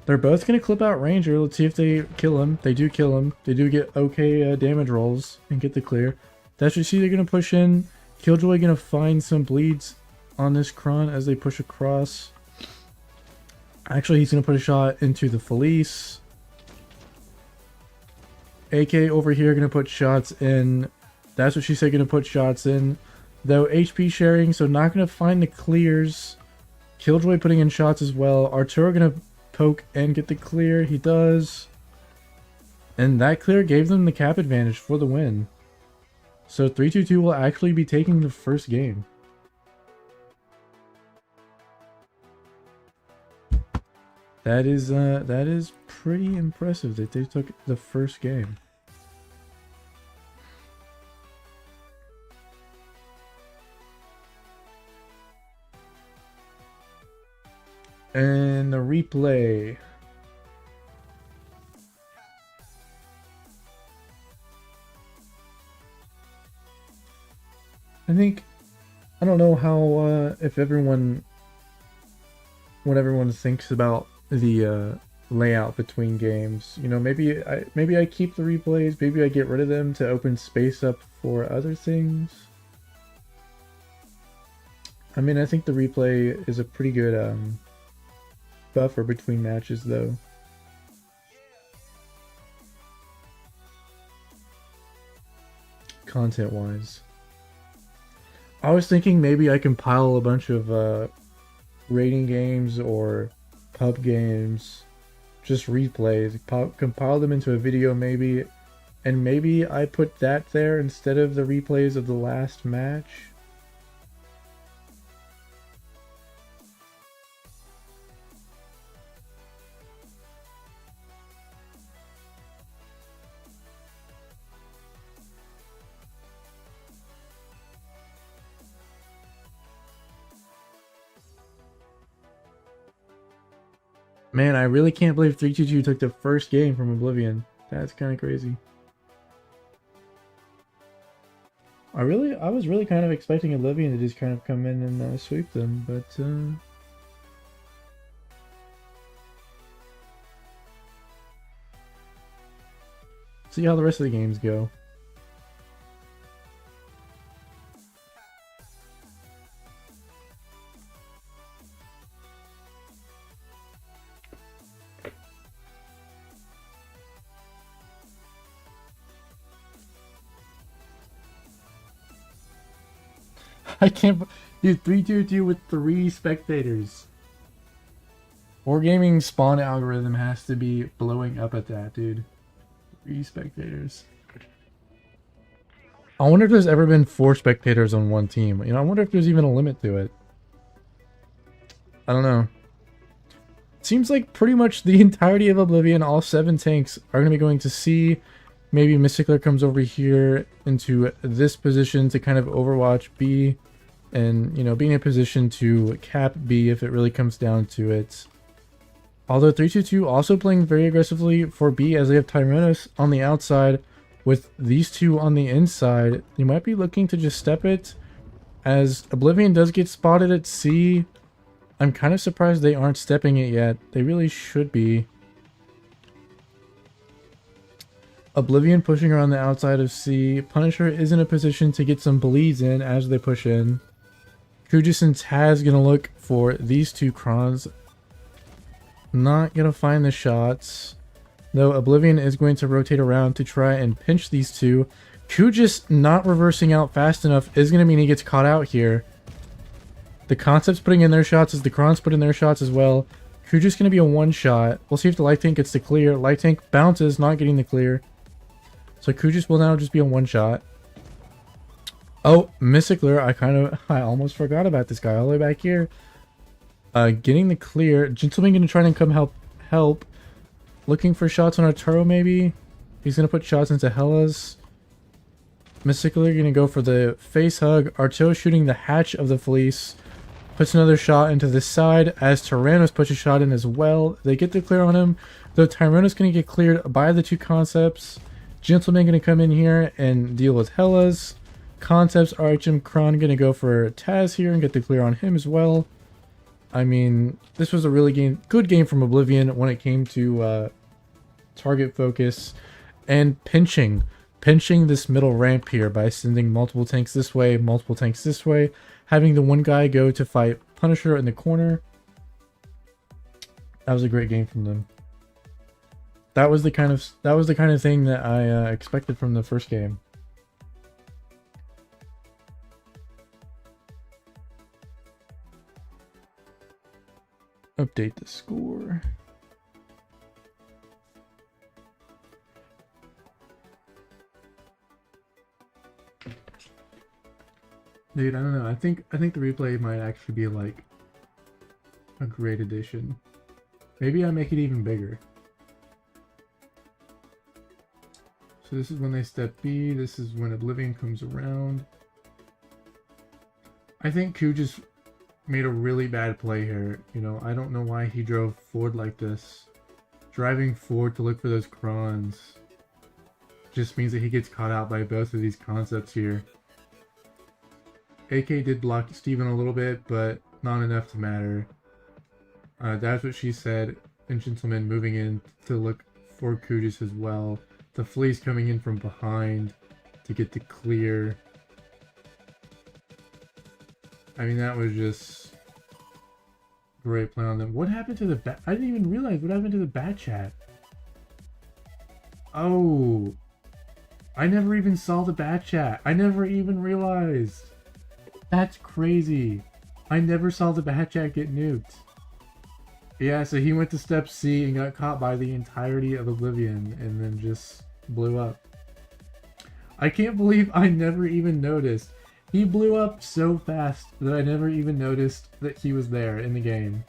They're both going to clip out Ranger. Let's see if they kill him. They do kill him. They do get okay damage rolls and get the clear. That's what they're going to push in. Killjoy going to find some bleeds on this Kron as they push across. Actually, he's going to put a shot into the Felice. AK over here going to put shots in. That's what she said, going to put shots in. Though HP sharing, so not going to find the clears. Killjoy putting in shots as well. Arturo going to poke and get the clear. He does. And that clear gave them the cap advantage for the win. So 3-2-2 will actually be taking the first game. That is pretty impressive that they took the first game. And the replay. I don't know how if everyone what everyone thinks about the layout between games. You know, maybe I keep the replays, maybe I get rid of them to open space up for other things. I mean, I think the replay is a pretty good buffer between matches though. Content wise. I was thinking maybe I compile a bunch of rating games or pub games, just replays, compile them into a video maybe, and maybe I put that there instead of the replays of the last match. Man, I really can't believe 3-2-2 took the first game from Oblivion. That's kind of crazy. I was really kind of expecting Oblivion to just kind of come in and sweep them, but see how the rest of the games go. I can't... Dude, 3-2-2 with 3 spectators. Wargaming spawn algorithm has to be blowing up at that, dude. 3 spectators. I wonder if there's ever been 4 spectators on one team. You know, I wonder if there's even a limit to it. I don't know. Seems like pretty much the entirety of Oblivion, all 7 tanks, are going to be going to C. Maybe Mysticler comes over here into this position to kind of overwatch B. And, you know, being in a position to cap B if it really comes down to it. Although 3-2-2 also playing very aggressively for B as they have Tyrannos on the outside with these two on the inside. They might be looking to just step it as Oblivion does get spotted at C. I'm kind of surprised they aren't stepping it yet. They really should be. Oblivion pushing around the outside of C. Punisher is in a position to get some bleeds in as they push in. Kujis and Taz gonna look for these two Krons. Not gonna find the shots. Though Oblivion is going to rotate around to try and pinch these two. Kujis not reversing out fast enough is gonna mean he gets caught out here. The Concept's putting in their shots as the Krons put in their shots as well. Kujis gonna be a one shot. We'll see if the Light Tank gets the clear. Light Tank bounces, not getting the clear. So Kujis will now just be a one shot. Oh, Mysticler, I almost forgot about this guy all the way back here. Getting the clear. Gentleman gonna try and come help. Looking for shots on Arturo maybe. He's gonna put shots into Hellas. Mysticler gonna go for the face hug. Arturo shooting the hatch of the fleece. Puts another shot into the side as Tyrannos puts a shot in as well. They get the clear on him. Though Tyrannos gonna get cleared by the two Concepts. Gentleman gonna come in here and deal with Hellas. Concepts, Archim, Kron gonna go for Taz here and get the clear on him as well. I mean, this was a really good game from Oblivion when it came to target focus and pinching this middle ramp here by sending multiple tanks this way, multiple tanks this way, having the one guy go to fight Punisher in the corner. That was a great game from them. That was the kind of thing that I expected from the first game. Update the score. Dude, I don't know. I think the replay might actually be like a great addition. Maybe I make it even bigger. So this is when they step B. This is when Oblivion comes around. I think Q just made a really bad play here. You know, I don't know why he drove forward like this. Driving forward to look for those crons just means that he gets caught out by both of these concepts here. AK did block Steven a little bit, but not enough to matter. That's what she said. And Gentleman moving in to look for Kujis as well. The Flea's coming in from behind to get the clear. I mean, that was just great play on them. What happened to the bat? I didn't even realize what happened to the bat chat. Oh, I never even saw the bat chat. I never even realized. That's crazy. I never saw the bat chat get nuked. Yeah, so he went to step C and got caught by the entirety of Oblivion and then just blew up. I can't believe I never even noticed. He blew up so fast that I never even noticed that he was there in the game.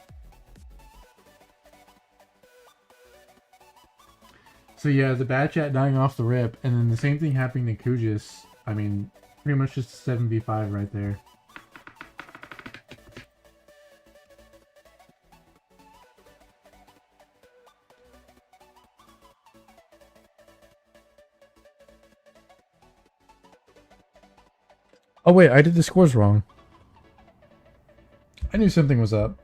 So yeah, the bad chat dying off the rip, and then the same thing happening to Kujis. I mean, pretty much just a 7v5 right there. Oh wait, I did the scores wrong. I knew something was up.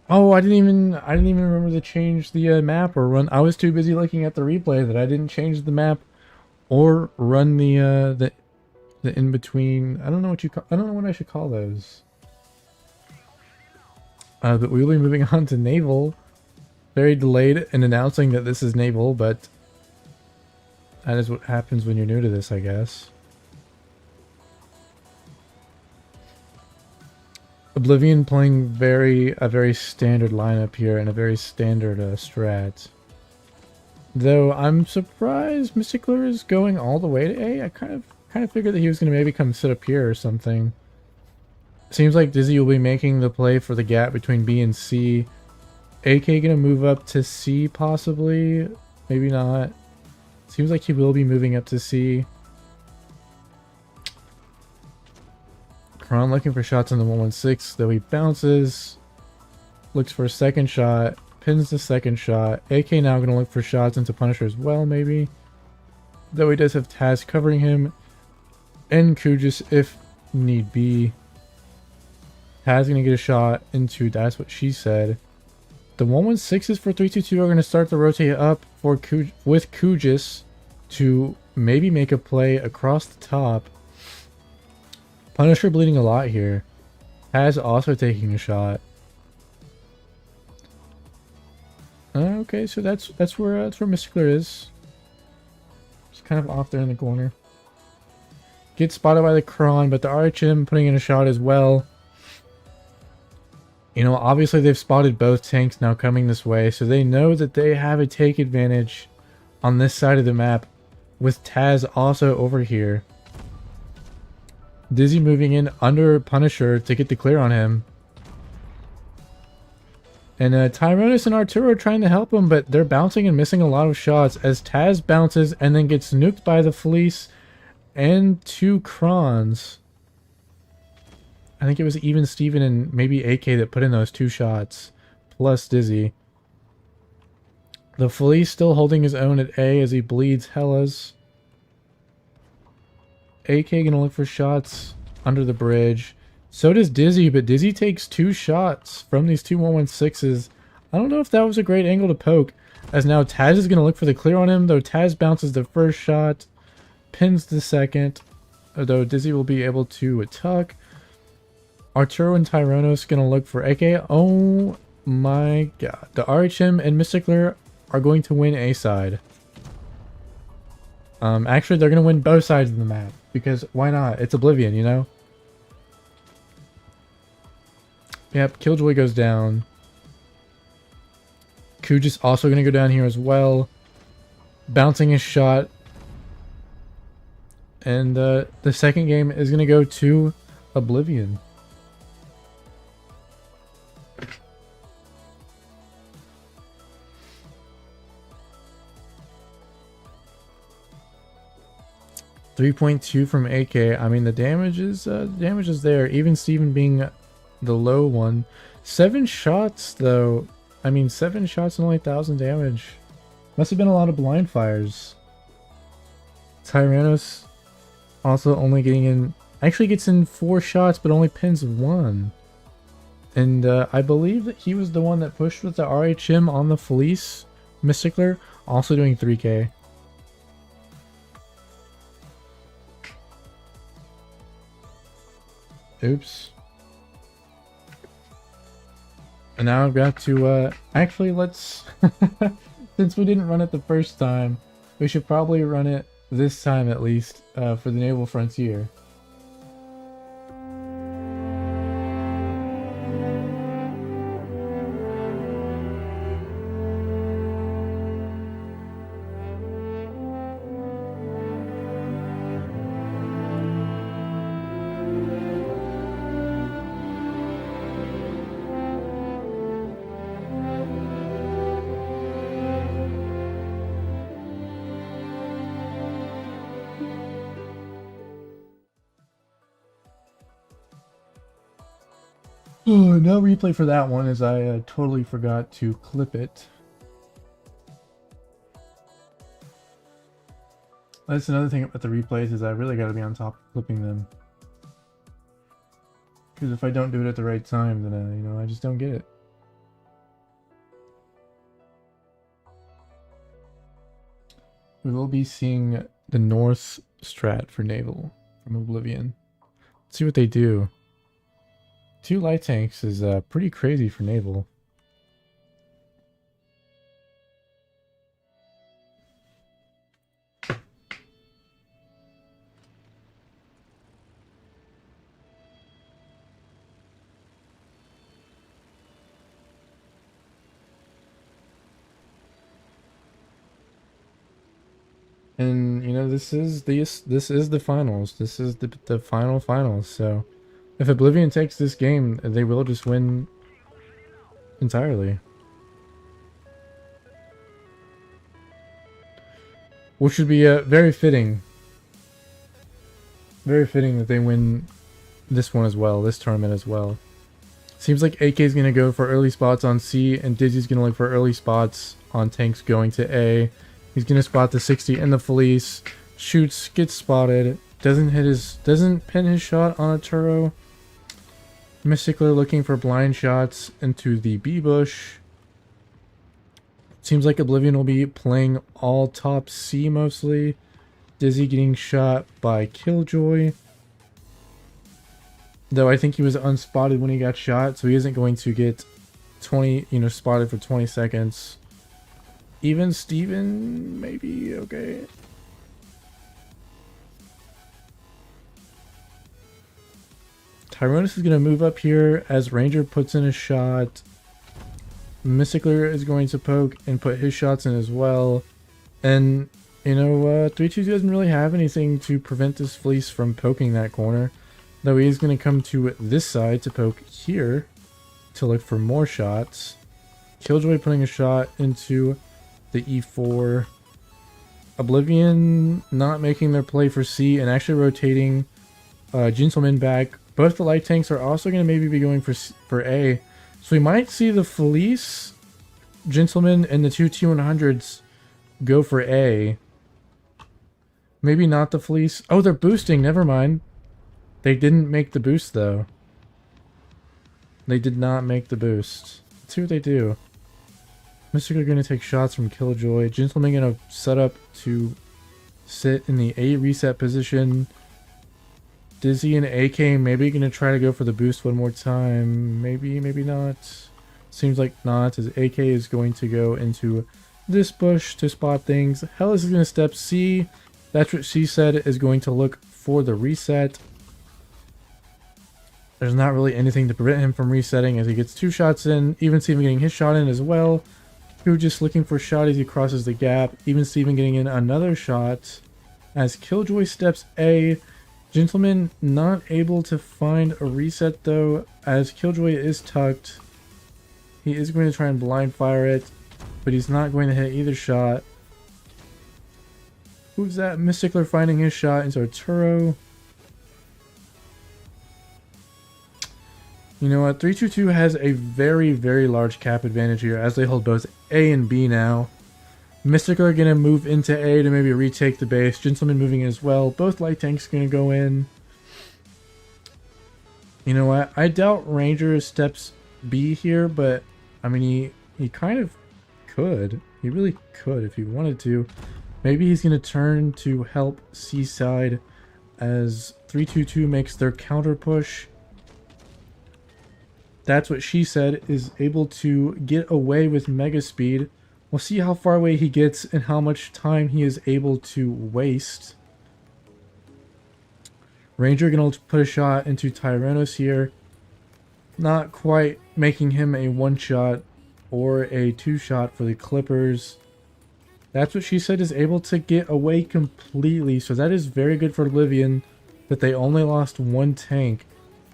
Oh, I didn't even remember to change the map or run. I was too busy looking at the replay that I didn't change the map or run the in between. I don't know what I should call those. But we will be moving on to Naval. Very delayed in announcing that this is Naval, but that is what happens when you're new to this, I guess. Oblivion playing a very standard lineup here and a very standard strat. Though I'm surprised Mysticler is going all the way to A. I kind of figured that he was going to maybe come sit up here or something. Seems like Dizzy will be making the play for the gap between B and C. AK gonna move up to C possibly? Maybe not. Seems like he will be moving up to C. Kron looking for shots on the 116, though he bounces. Looks for a second shot. Pins the second shot. AK now gonna look for shots into Punisher as well, maybe. Though he does have Taz covering him. And Kujis if need be. Taz gonna get a shot into, that's what she said. The 116s for 322 are gonna start to rotate up for with Kujis to maybe make a play across the top. Punisher bleeding a lot here. Taz also taking a shot. Okay, so that's where Mysticler is. Just kind of off there in the corner. Gets spotted by the Kron, but the RHM putting in a shot as well. You know, obviously they've spotted both tanks now coming this way, so they know that they have a take advantage on this side of the map, with Taz also over here. Dizzy moving in under Punisher to get the clear on him. And Tyronus and Arturo are trying to help him, but they're bouncing and missing a lot of shots as Taz bounces and then gets nuked by the Fleece and two Krons. I think it was even Steven and maybe AK that put in those two shots, plus Dizzy. The Fleece still holding his own at A as he bleeds Hellas. AK gonna look for shots under the bridge. So does Dizzy, but Dizzy takes two shots from these two 116s. I don't know if that was a great angle to poke, as now Taz is gonna look for the clear on him, though Taz bounces the first shot, pins the second, though Dizzy will be able to tuck. Arturo and Tyronos gonna look for AK. Oh my god. The RHM and Mysticler are going to win A side. Actually, they're gonna win both sides of the map, because why not? It's Oblivion, you know? Yep, Killjoy goes down. Kuja's also going to go down here as well. Bouncing his shot. And the second game is going to go to Oblivion. .2 from AK. I mean, the damage is there. Even Steven being the low one. 7 shots though. I mean, 7 shots and only 1,000 damage. Must have been a lot of blind fires. Tyrannos also only getting in, actually gets in 4 shots, but only pins 1. And I believe that he was the one that pushed with the RHM on the Felice. Mysticler also doing 3k. Oops. And now I've got to, actually let's, since we didn't run it the first time, we should probably run it this time at least, for the Naval Frontier. Oh, no replay for that one as I totally forgot to clip it. That's another thing about the replays is I really got to be on top of clipping them. Because if I don't do it at the right time, then you know, I just don't get it. We will be seeing the North strat for Naval from Oblivion. Let's see what they do. 2 light tanks is pretty crazy for Naval. And you know, this is the finals. This is the finals. So if Oblivion takes this game, they will just win entirely. Which would be very fitting. Very fitting that they win this one as well, this tournament as well. Seems like AK is going to go for early spots on C, and Dizzy's going to look for early spots on tanks going to A. He's going to spot the 60 in the Felice. Shoots, gets spotted. Doesn't pin his shot on a Turo. Mysticler looking for blind shots into the B bush. Seems like Oblivion will be playing all top C mostly. Dizzy getting shot by Killjoy. Though I think he was unspotted when he got shot, so he isn't going to get 20, you know, spotted for 20 seconds. Even Steven, maybe, okay. Tyrannos is going to move up here as Ranger puts in a shot. Mysticler is going to poke and put his shots in as well. And, you know, 3-2 doesn't really have anything to prevent this Fleece from poking that corner. Though he is going to come to this side to poke here to look for more shots. Killjoy putting a shot into the E4. Oblivion not making their play for C and actually rotating Gentleman back. Both the light tanks are also going to maybe be going for A. So we might see the Felice, Gentleman, and the 2 T100s go for A. Maybe not the Felice. Oh, they're boosting. Never mind. They didn't make the boost, though. They did not make the boost. Let's see what they do. Mystic are going to take shots from Killjoy. Gentleman going to set up to sit in the A reset position. Dizzy and AK maybe going to try to go for the boost one more time. Maybe, maybe not. Seems like not, as AK is going to go into this bush to spot things. Hellas is going to step C. That's what she said is going to look for the reset. There's not really anything to prevent him from resetting as he gets 2 shots in. Even Steven getting his shot in as well. Who just looking for a shot as he crosses the gap. Even Steven getting in another shot as Killjoy steps A. Gentleman not able to find a reset though, as Killjoy is tucked. He is going to try and blind fire it, but he's not going to hit either shot. Who's that? Mysticler finding his shot into Arturo. You know what? 322 has a very, very large cap advantage here as they hold both A and B now. Mysticler are going to move into A to maybe retake the base. Gentleman moving in as well. Both light tanks going to go in. You know what? I doubt Ranger steps B here, but I mean, he kind of could. He really could if he wanted to. Maybe he's going to turn to help Seaside as 322 makes their counter push. That's what she said, is able to get away with mega speed. We'll see how far away he gets and how much time he is able to waste. Ranger gonna put a shot into Tyrannos here. Not quite making him a 1-shot or a 2-shot for the Clippers. That's what she said, is able to get away completely. So that is very good for Livian that they only lost 1 tank.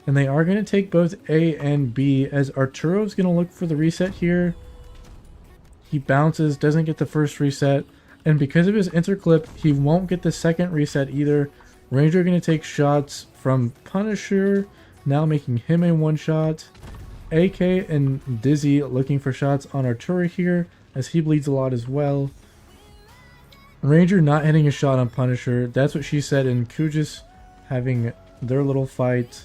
And they are going to take both A and B as Arturo's going to look for the reset here. He bounces, doesn't get the first reset. And because of his interclip, he won't get the second reset either. Ranger going to take shots from Punisher, now making him a 1-shot. AK and Dizzy looking for shots on Arturo here as he bleeds a lot as well. Ranger not hitting a shot on Punisher. That's what she said, and Kujis having their little fight.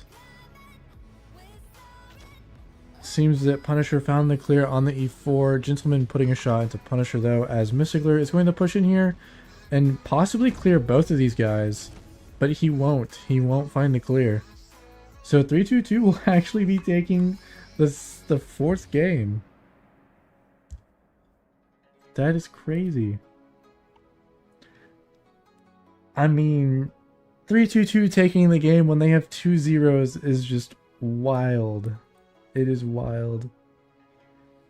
Seems that Punisher found the clear on the E4. Gentleman putting a shot into Punisher though, as Mysticler is going to push in here and possibly clear both of these guys. But he won't. He won't find the clear. So 322 will actually be taking the 4th game. That is crazy. I mean, 322 taking the game when they have 2 zeros is just wild. It is wild.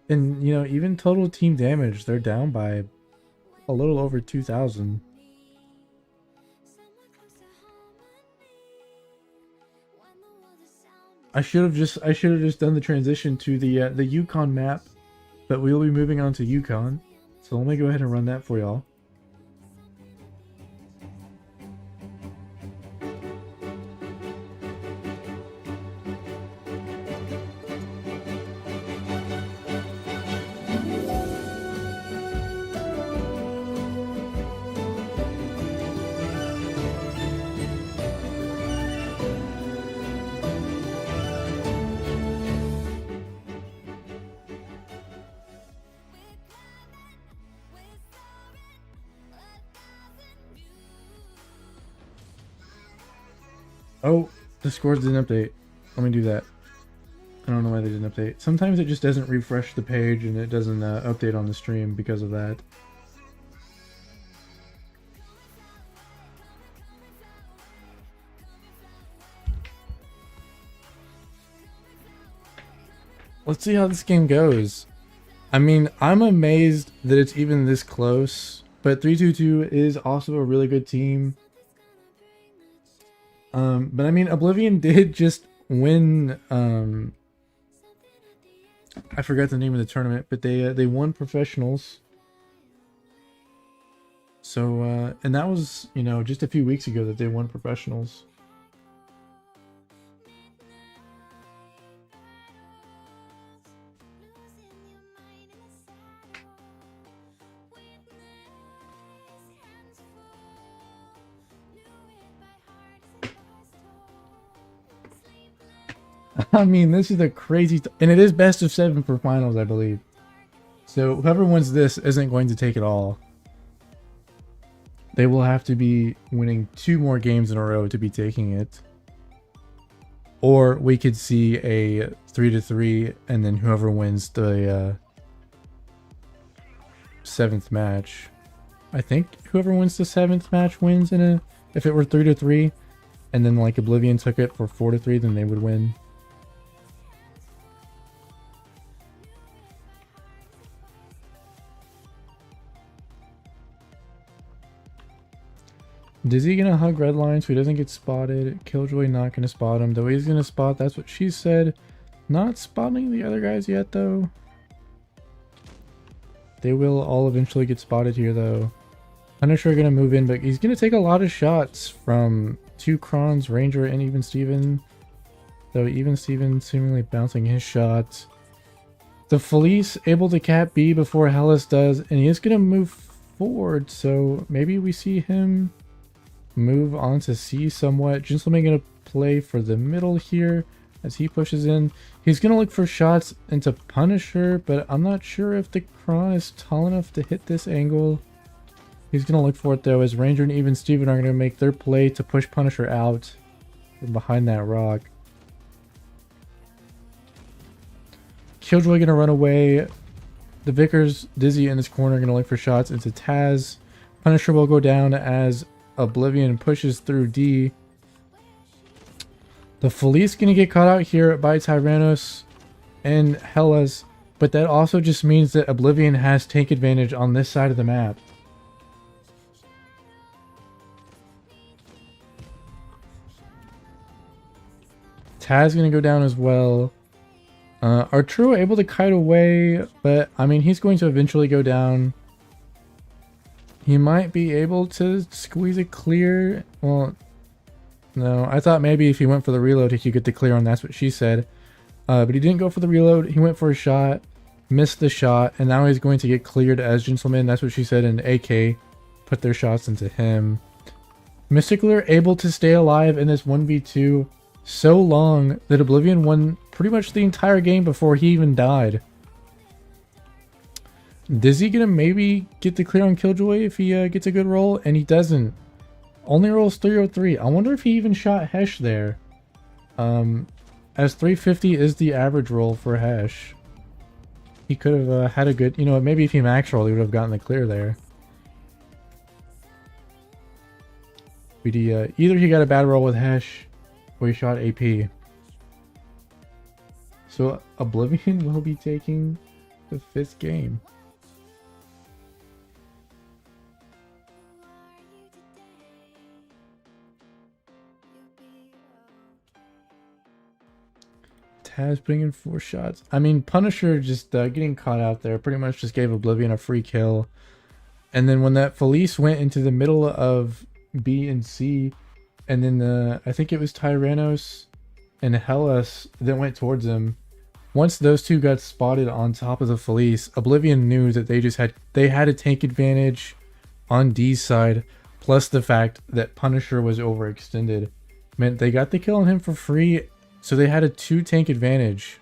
And, you know, even total team damage, they're down by a little over 2,000. I should have just done the transition to the Yukon map, but we will be moving on to Yukon. So let me go ahead and run that for y'all. Oh, the scores didn't update. Let me do that. I don't know why they didn't update. Sometimes it just doesn't refresh the page and it doesn't update on the stream because of that. Let's see how this game goes. I mean, I'm amazed that it's even this close, but 322 is also a really good team. But I mean, Oblivion did just win, I forgot the name of the tournament, but they won professionals. So, and that was, you know, just a few weeks ago that they won professionals. I mean, this is a crazy... and it is best of 7 for finals, I believe. So whoever wins this isn't going to take it all. They will have to be winning 2 more games in a row to be taking it. Or we could see a 3-3, and then whoever wins the 7th match. I think whoever wins the 7th match wins in a... if it were 3-3, and then like Oblivion took it for 4-3, then they would win. Dizzy gonna hug red line so he doesn't get spotted. Killjoy not gonna spot him, though he's gonna spot. That's what she said. Not spotting the other guys yet, though. They will all eventually get spotted here, though. Punisher gonna move in, but he's gonna take a lot of shots from two Krons, Ranger, and even Steven. Though even Steven seemingly bouncing his shots. The Felice able to cap B before Hellas does, and he is gonna move forward, so maybe we see him move on to C somewhat. Gentleman gonna play for the middle here as he pushes in. He's gonna look for shots into Punisher, but I'm not sure if the Kron is tall enough to hit this angle. He's gonna look for it though, as Ranger and even Steven are gonna make their play to push Punisher out from behind that rock. Killjoy gonna run away. The Vickers, Dizzy in this corner, gonna look for shots into Taz. Punisher will go down as Oblivion pushes through D. The Felice gonna get caught out here by Tyrannos and Hellas, but that also just means that Oblivion has tank advantage on this side of the map. Taz gonna go down as well. Arturo able to kite away, but I mean he's going to eventually go down. He might be able to squeeze it clear. Well, no, I thought maybe if he went for the reload he could get the clear on. That's what she said. But he didn't go for the reload. He went for a shot, missed the shot, and now he's going to get cleared as Gentleman. That's what she said, and AK put their shots into him. Mysticular able to stay alive in this 1v2 so long that Oblivion won pretty much the entire game before he even died. Dizzy gonna maybe get the clear on Killjoy if he gets a good roll, and he doesn't. Only rolls 303. I wonder if he even shot Hesh there. As 350 is the average roll for Hesh. He could have had a good, you know, maybe if he max rolled, he would have gotten the clear there. But he, either he got a bad roll with Hesh, or he shot AP. So Oblivion will be taking the 5th game. Taz putting in 4 shots. I mean, Punisher just getting caught out there pretty much just gave Oblivion a free kill. And then when that Felice went into the middle of B and C, and then I think it was Tyrannos and Hellas that went towards him. Once those two got spotted on top of the Felice, Oblivion knew that they had a tank advantage on D's side, plus the fact that Punisher was overextended meant they got the kill on him for free. So they had a 2 tank advantage.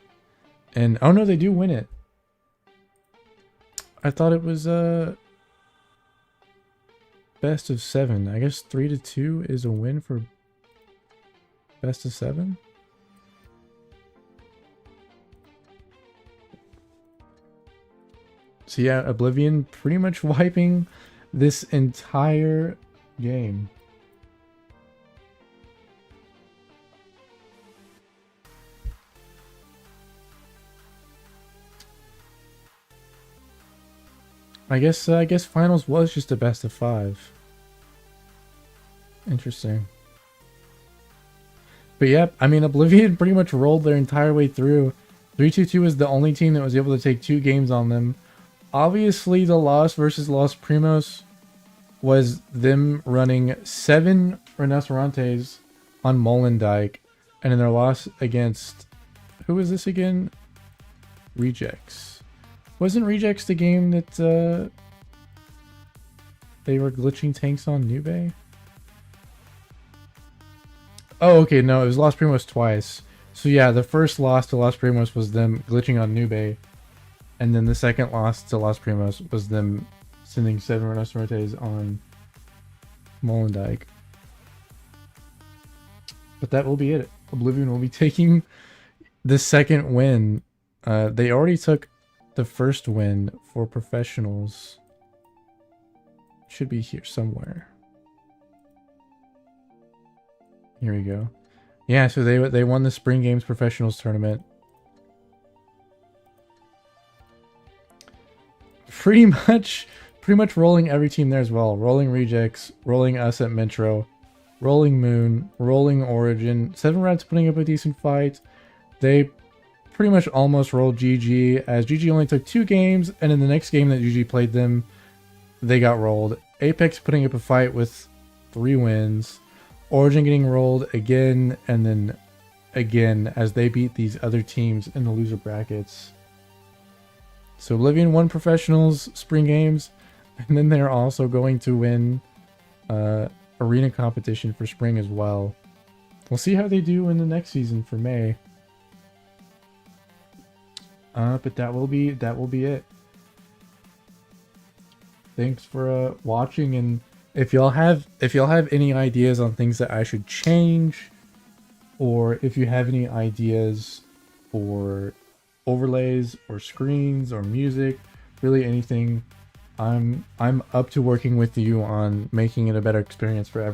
And oh no, they do win it. I thought it was best of 7. I guess 3-2 is a win for best of 7. So yeah, Oblivion pretty much wiping this entire game. I guess finals was just a best of 5. Interesting. But yeah, I mean, Oblivion pretty much rolled their entire way through. 3-2-2 is the only team that was able to take 2 games on them. Obviously, the loss versus Los Primos was them running 7 Rinocerontes on Molendyke, and in their loss against, who was this again? Rejects. Wasn't Rejects the game that they were glitching tanks on Nube? Oh, okay, no, it was Los Primos twice. So yeah, the first loss to Los Primos was them glitching on Nube, and then the second loss to Los Primos was them sending 7 Rinocerontes on Molendyke. But that will be it. Oblivion will be taking the second win. They already took the first win for professionals. Should be here somewhere. Here we go. Yeah, so they won the Spring Games Professionals tournament. Pretty much pretty much rolling every team there as well. Rolling Rejects, rolling us at Metro, rolling Moon, rolling Origin. 7 Rats putting up a decent fight. They pretty much almost rolled GG, as GG only took 2 games, and in the next game that GG played them, they got rolled. Apex putting up a fight with 3 wins. Origin getting rolled again, and then again as they beat these other teams in the loser brackets. So Oblivion won Professionals Spring Games, and then they're also going to win Arena competition for Spring as well. We'll see how they do in the next season for May. But that will be it. Thanks for watching, and if y'all have any ideas on things that I should change, or if you have any ideas for overlays or screens or music, really anything, I'm up to working with you on making it a better experience for everyone.